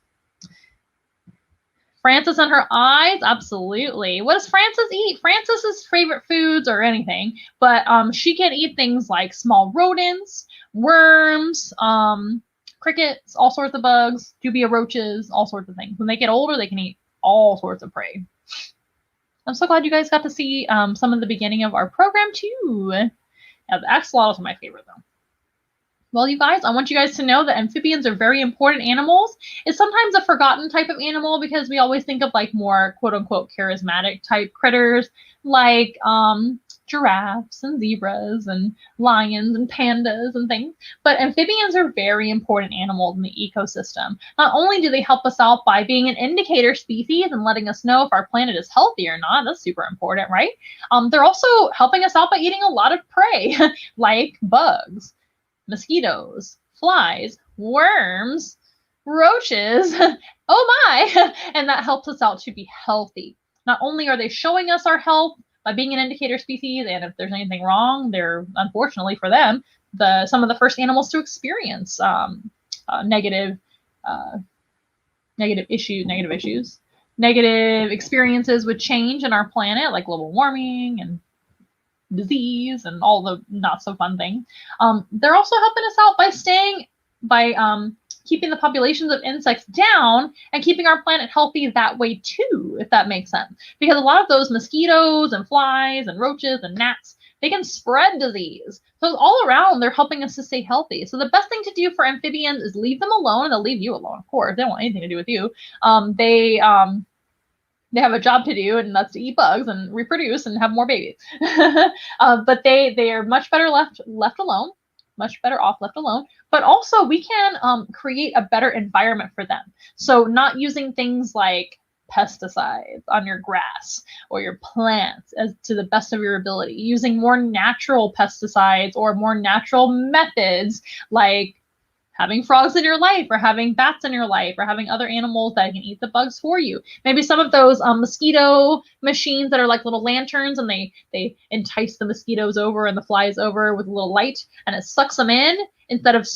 S1: Frances and her eyes, absolutely. What does Frances eat? Frances's favorite foods or anything, but she can eat things like small rodents, worms, crickets, all sorts of bugs, dubia roaches, all sorts of things. When they get older, they can eat all sorts of prey. I'm so glad you guys got to see some of the beginning of our program too. Now, the axolotls are my favorite though. Well, you guys, I want you guys to know that amphibians are very important animals. It's sometimes a forgotten type of animal because we always think of like more quote-unquote charismatic type critters like giraffes and zebras and lions and pandas and things. But amphibians are very important animals in the ecosystem. Not only do they help us out by being an indicator species and letting us know if our planet is healthy or not, that's super important, right? They're also helping us out by eating a lot of prey like bugs, mosquitoes, flies, worms, roaches, oh my, and that helps us out to be healthy. Not only are they showing us our health by being an indicator species, and if there's anything wrong, they're, unfortunately for them, some of the first animals to experience negative experiences with change in our planet, like global warming and disease and all the not so fun things. They're also helping us out by keeping the populations of insects down and keeping our planet healthy that way too, if that makes sense. Because a lot of those mosquitoes and flies and roaches and gnats, they can spread disease. So all around, they're helping us to stay healthy. So the best thing to do for amphibians is leave them alone. They'll leave you alone, of course. They don't want anything to do with you. They have a job to do, and that's to eat bugs and reproduce and have more babies. But they are much better left alone, much better off left alone. But also we can create a better environment for them. So not using things like pesticides on your grass or your plants as to the best of your ability, using more natural pesticides or more natural methods like having frogs in your life or having bats in your life or having other animals that can eat the bugs for you. Maybe some of those mosquito machines that are like little lanterns and they entice the mosquitoes over and the flies over with a little light and it sucks them in instead of,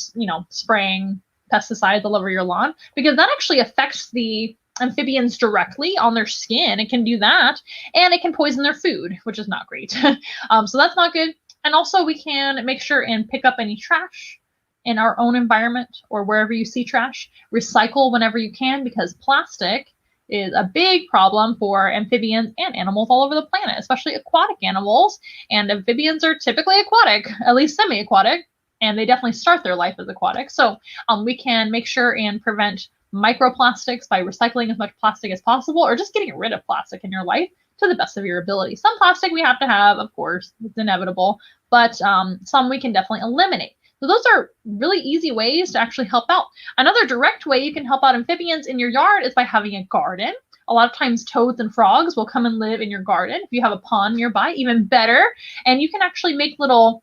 S1: spraying pesticides all over your lawn, because that actually affects the amphibians directly on their skin. It can do that, and it can poison their food, which is not great. So that's not good. And also we can make sure and pick up any trash in our own environment or wherever you see trash. Recycle whenever you can, because plastic is a big problem for amphibians and animals all over the planet, especially aquatic animals. And amphibians are typically aquatic, at least semi-aquatic, and they definitely start their life as aquatic. So we can make sure and prevent microplastics by recycling as much plastic as possible, or just getting rid of plastic in your life to the best of your ability. Some plastic we have to have, of course, it's inevitable, but some we can definitely eliminate. So those are really easy ways to actually help out. Another direct way you can help out amphibians in your yard is by having a garden. A lot of times toads and frogs will come and live in your garden. If you have a pond nearby, even better. And you can actually make little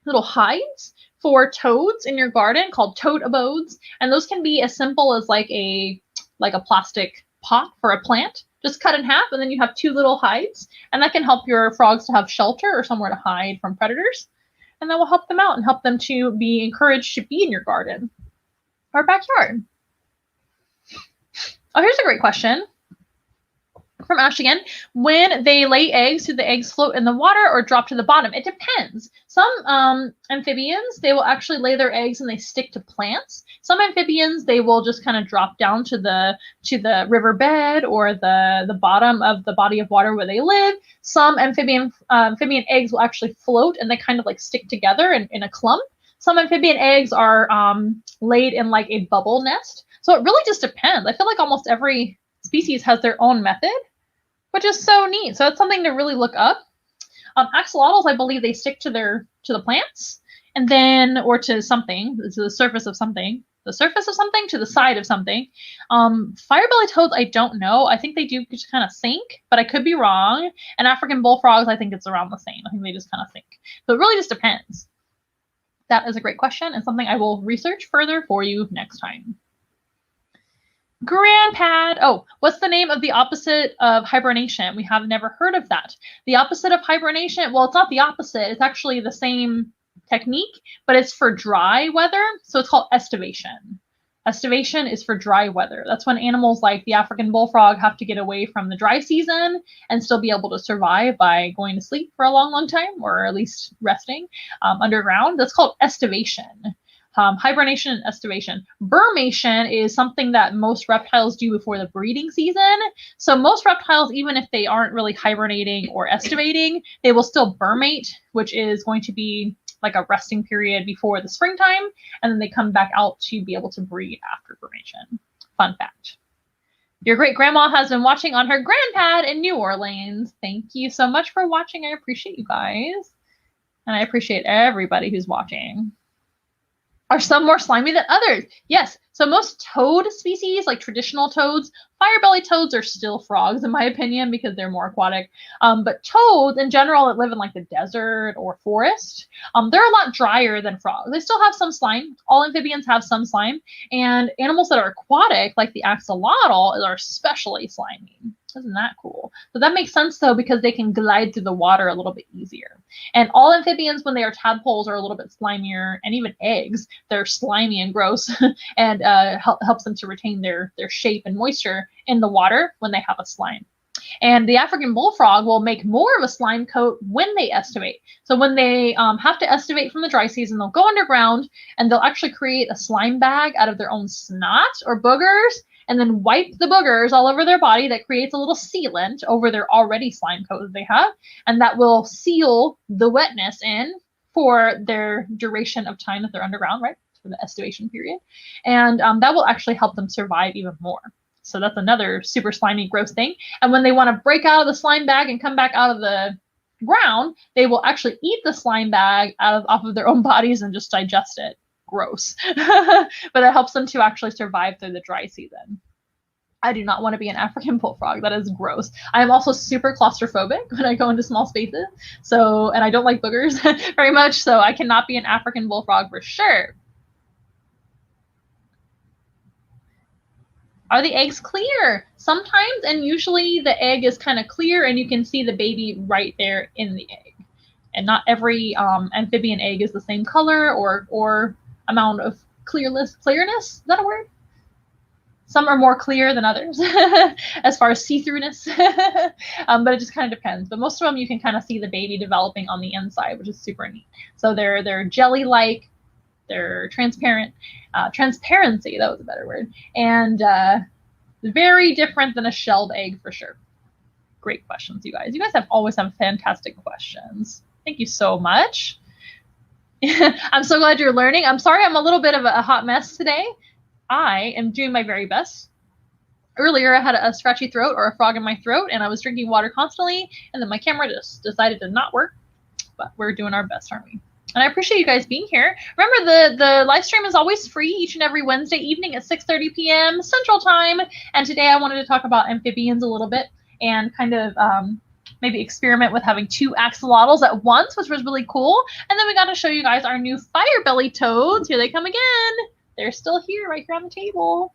S1: hides for toads in your garden called toad abodes. And those can be as simple as like a plastic pot for a plant. Just cut in half, and then you have two little hides. And that can help your frogs to have shelter or somewhere to hide from predators. And that will help them out and help them to be encouraged to be in your garden or backyard. Oh, here's a great question from Ash again. When they lay eggs, do the eggs float in the water or drop to the bottom? It depends. Some amphibians, they will actually lay their eggs and they stick to plants. Some amphibians, they will just kind of drop down to the riverbed or the bottom of the body of water where they live. Some amphibian eggs will actually float and they kind of like stick together in a clump. Some amphibian eggs are laid in like a bubble nest. So it really just depends. I feel like almost every species has their own method, which is so neat. So it's something to really look up. Axolotls, I believe they stick to the plants, and then, or to something, to the surface of something, to the side of something. Firebelly toads, I don't know. I think they do just kind of sink, but I could be wrong. And African bullfrogs, I think it's around the same. I think they just kind of sink. So it really just depends. That is a great question and something I will research further for you next time. Grandpad. Oh, what's the name of the opposite of hibernation? We have never heard of that. The opposite of hibernation, well, it's not the opposite. It's actually the same technique, but it's for dry weather. So it's called estivation. Estivation is for dry weather. That's when animals like the African bullfrog have to get away from the dry season and still be able to survive by going to sleep for a long, long time, or at least resting underground. That's called estivation. Hibernation and estivation. Burmation is something that most reptiles do before the breeding season. So most reptiles, even if they aren't really hibernating or estivating, they will still burmate, which is going to be like a resting period before the springtime, and then they come back out to be able to breed after burmation. Fun fact. Your great grandma has been watching on her grandpad in New Orleans. Thank you so much for watching. I appreciate you guys. And I appreciate everybody who's watching. Are some more slimy than others? Yes. So most toad species, like traditional toads, firebelly toads are still frogs in my opinion because they're more aquatic. But toads in general that live in like the desert or forest, they're a lot drier than frogs. They still have some slime. All amphibians have some slime. And animals that are aquatic, like the axolotl, are especially slimy. Isn't that cool? So that makes sense though, because they can glide through the water a little bit easier. And all amphibians, when they are tadpoles, are a little bit slimier, and even eggs, they're slimy and gross and helps them to retain their shape and moisture in the water when they have a slime. And the African bullfrog will make more of a slime coat when they estivate. So when they have to estivate from the dry season, they'll go underground and they'll actually create a slime bag out of their own snot or boogers, and then wipe the boogers all over their body. That creates a little sealant over their already slime coat that they have, and that will seal the wetness in for their duration of time that they're underground, right, for the estivation period. And that will actually help them survive even more. So that's another super slimy, gross thing. And when they want to break out of the slime bag and come back out of the ground, they will actually eat the slime bag off of their own bodies and just digest it. Gross. But it helps them to actually survive through the dry season. I do not want to be an African bullfrog. That is gross. I am also super claustrophobic when I go into small spaces. So, and I don't like boogers very much. So I cannot be an African bullfrog for sure. Are the eggs clear? Sometimes, and usually the egg is kind of clear and you can see the baby right there in the egg. And not every amphibian egg is the same color or amount of clearness. Is that a word? Some are more clear than others as far as see-throughness, but it just kind of depends. But most of them you can kind of see the baby developing on the inside, which is super neat. So they're jelly-like, they're transparent, transparency, that was a better word, and very different than a shelled egg for sure. Great questions, you guys. You guys always have fantastic questions. Thank you so much. I'm so glad you're learning. I'm sorry I'm a little bit of a hot mess today. I am doing my very best. Earlier, I had a scratchy throat or a frog in my throat, and I was drinking water constantly, and then my camera just decided to not work. But we're doing our best, aren't we? And I appreciate you guys being here. Remember, the live stream is always free each and every Wednesday evening at 6:30 p.m. Central Time. And today I wanted to talk about amphibians a little bit and kind of maybe experiment with having 2 axolotls at once, which was really cool. And then we got to show you guys our new firebelly toads. Here they come again. They're still here, right here on the table.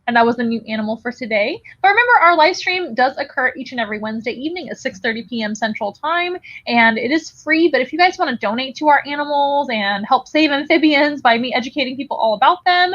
S1: And that was the new animal for today. But remember, our live stream does occur each and every Wednesday evening at 6:30 p.m. Central Time. And it is free, but if you guys want to donate to our animals and help save amphibians by me educating people all about them,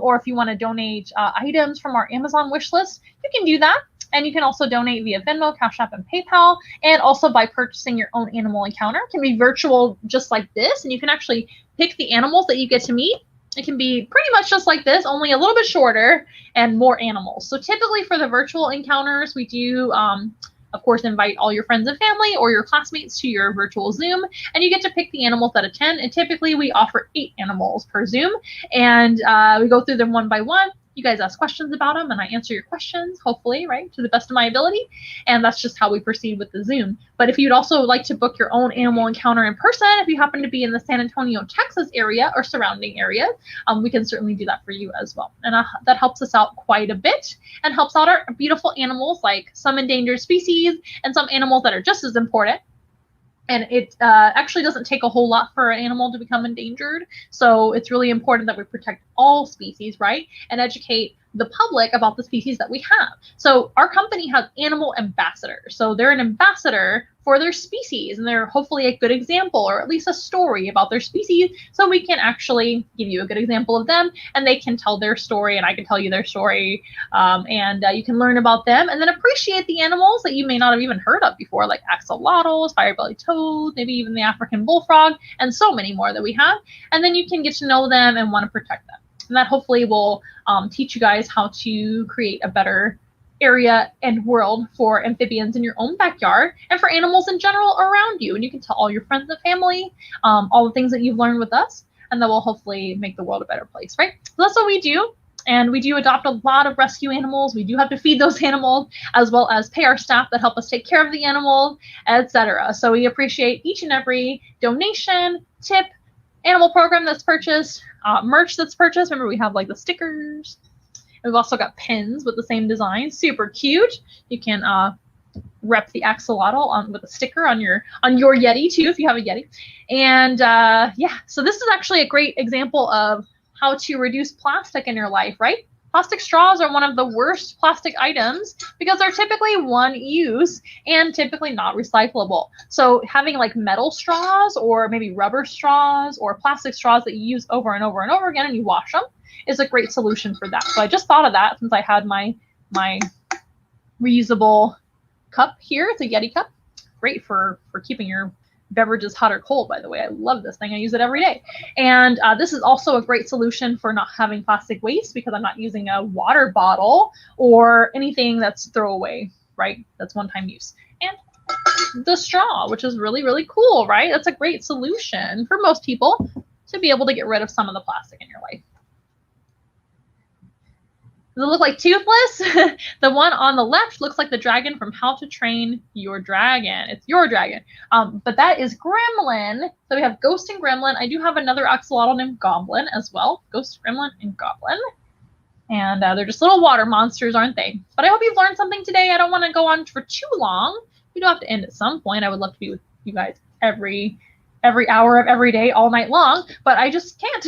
S1: or if you want to donate items from our Amazon wish list, you can do that. And you can also donate via Venmo, Cash App, and PayPal, and also by purchasing your own animal encounter. It can be virtual just like this, and you can actually pick the animals that you get to meet. It can be pretty much just like this, only a little bit shorter and more animals. So typically for the virtual encounters, we do, of course, invite all your friends and family or your classmates to your virtual Zoom, and you get to pick the animals that attend. And typically we offer 8 animals per Zoom, and we go through them one by one. You guys ask questions about them, and I answer your questions, hopefully, right, to the best of my ability. And that's just how we proceed with the Zoom. But if you'd also like to book your own animal encounter in person, if you happen to be in the San Antonio, Texas area or surrounding areas, we can certainly do that for you as well. And that helps us out quite a bit and helps out our beautiful animals, like some endangered species and some animals that are just as important. And it actually doesn't take a whole lot for an animal to become endangered. So it's really important that we protect all species, right? And educate the public about the species that we have. So our company has animal ambassadors. So they're an ambassador for their species, and they're hopefully a good example, or at least a story about their species, so we can actually give you a good example of them, and they can tell their story, and I can tell you their story, and you can learn about them, and then appreciate the animals that you may not have even heard of before, like axolotls, fire-bellied toads, maybe even the African bullfrog, and so many more that we have, and then you can get to know them and want to protect them. And that hopefully will teach you guys how to create a better area and world for amphibians in your own backyard, and for animals in general around you. And you can tell all your friends and family all the things that you've learned with us, and that will hopefully make the world a better place, right? So that's what we do. And we do adopt a lot of rescue animals. We do have to feed those animals, as well as pay our staff that help us take care of the animals, etc. So we appreciate each and every donation, tip, animal program that's purchased, merch that's purchased. Remember, we have like the stickers. We've also got pins with the same design, super cute. You can rep the axolotl with a sticker on your Yeti too, if you have a Yeti. And yeah, so this is actually a great example of how to reduce plastic in your life, right? Plastic straws are one of the worst plastic items because they're typically one use and typically not recyclable. So having like metal straws, or maybe rubber straws, or plastic straws that you use over and over and over again and you wash them, is a great solution for that. So I just thought of that since I had my reusable cup here. It's a Yeti cup. Great for keeping your beverages hot or cold, by the way. I love this thing. I use it every day. And this is also a great solution for not having plastic waste, because I'm not using a water bottle or anything that's throwaway, right? That's one-time use. And the straw, which is really, really cool, right? That's a great solution for most people to be able to get rid of some of the plastic in your life. Does it look like Toothless? The one on the left looks like the dragon from How to Train Your Dragon. It's your dragon. But that is Gremlin. So we have Ghost and Gremlin. I do have another axolotl named Goblin as well. Ghost, Gremlin, and Goblin. And they're just little water monsters, aren't they? But I hope you've learned something today. I don't want to go on for too long. We do have to end at some point. I would love to be with you guys every hour of every day, all night long, but I just can't.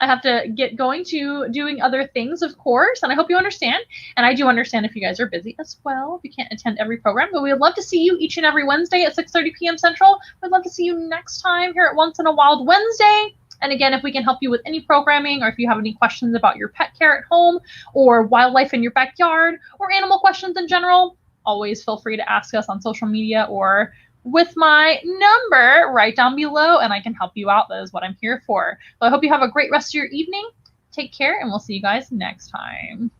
S1: I have to get going to doing other things, of course, and I hope you understand. And I do understand if you guys are busy as well, if you can't attend every program, but we would love to see you each and every Wednesday at 6:30 p.m. Central. We'd love to see you next time here at Once in a Wild Wednesday. And again, if we can help you with any programming, or if you have any questions about your pet care at home, or wildlife in your backyard, or animal questions in general, always feel free to ask us on social media or with my number right down below, and I can help you out. That is what I'm here for. So I hope you have a great rest of your evening. Take care, and we'll see you guys next time.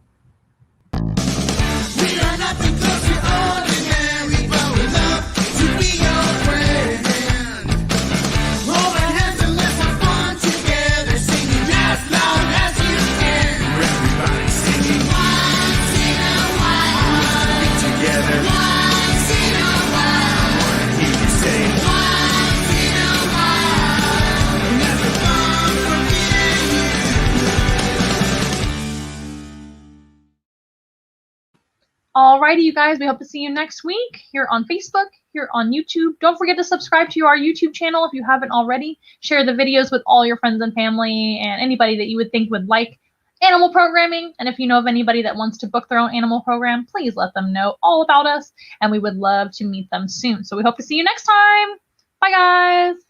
S1: We are nothing close to ordinary, but we love to be your friend. Hold our hands and let's have fun together, singing as loud as you can. Everybody singing once in a while. Be together. Once in a while. Say once in a while, and that's the fun for me and you. Alrighty, you guys, we hope to see you next week here on Facebook, here on YouTube. Don't forget to subscribe to our YouTube channel if you haven't already. Share the videos with all your friends and family and anybody that you would think would like animal programming. And if you know of anybody that wants to book their own animal program, please let them know all about us, and we would love to meet them soon. So we hope to see you next time. Bye, guys.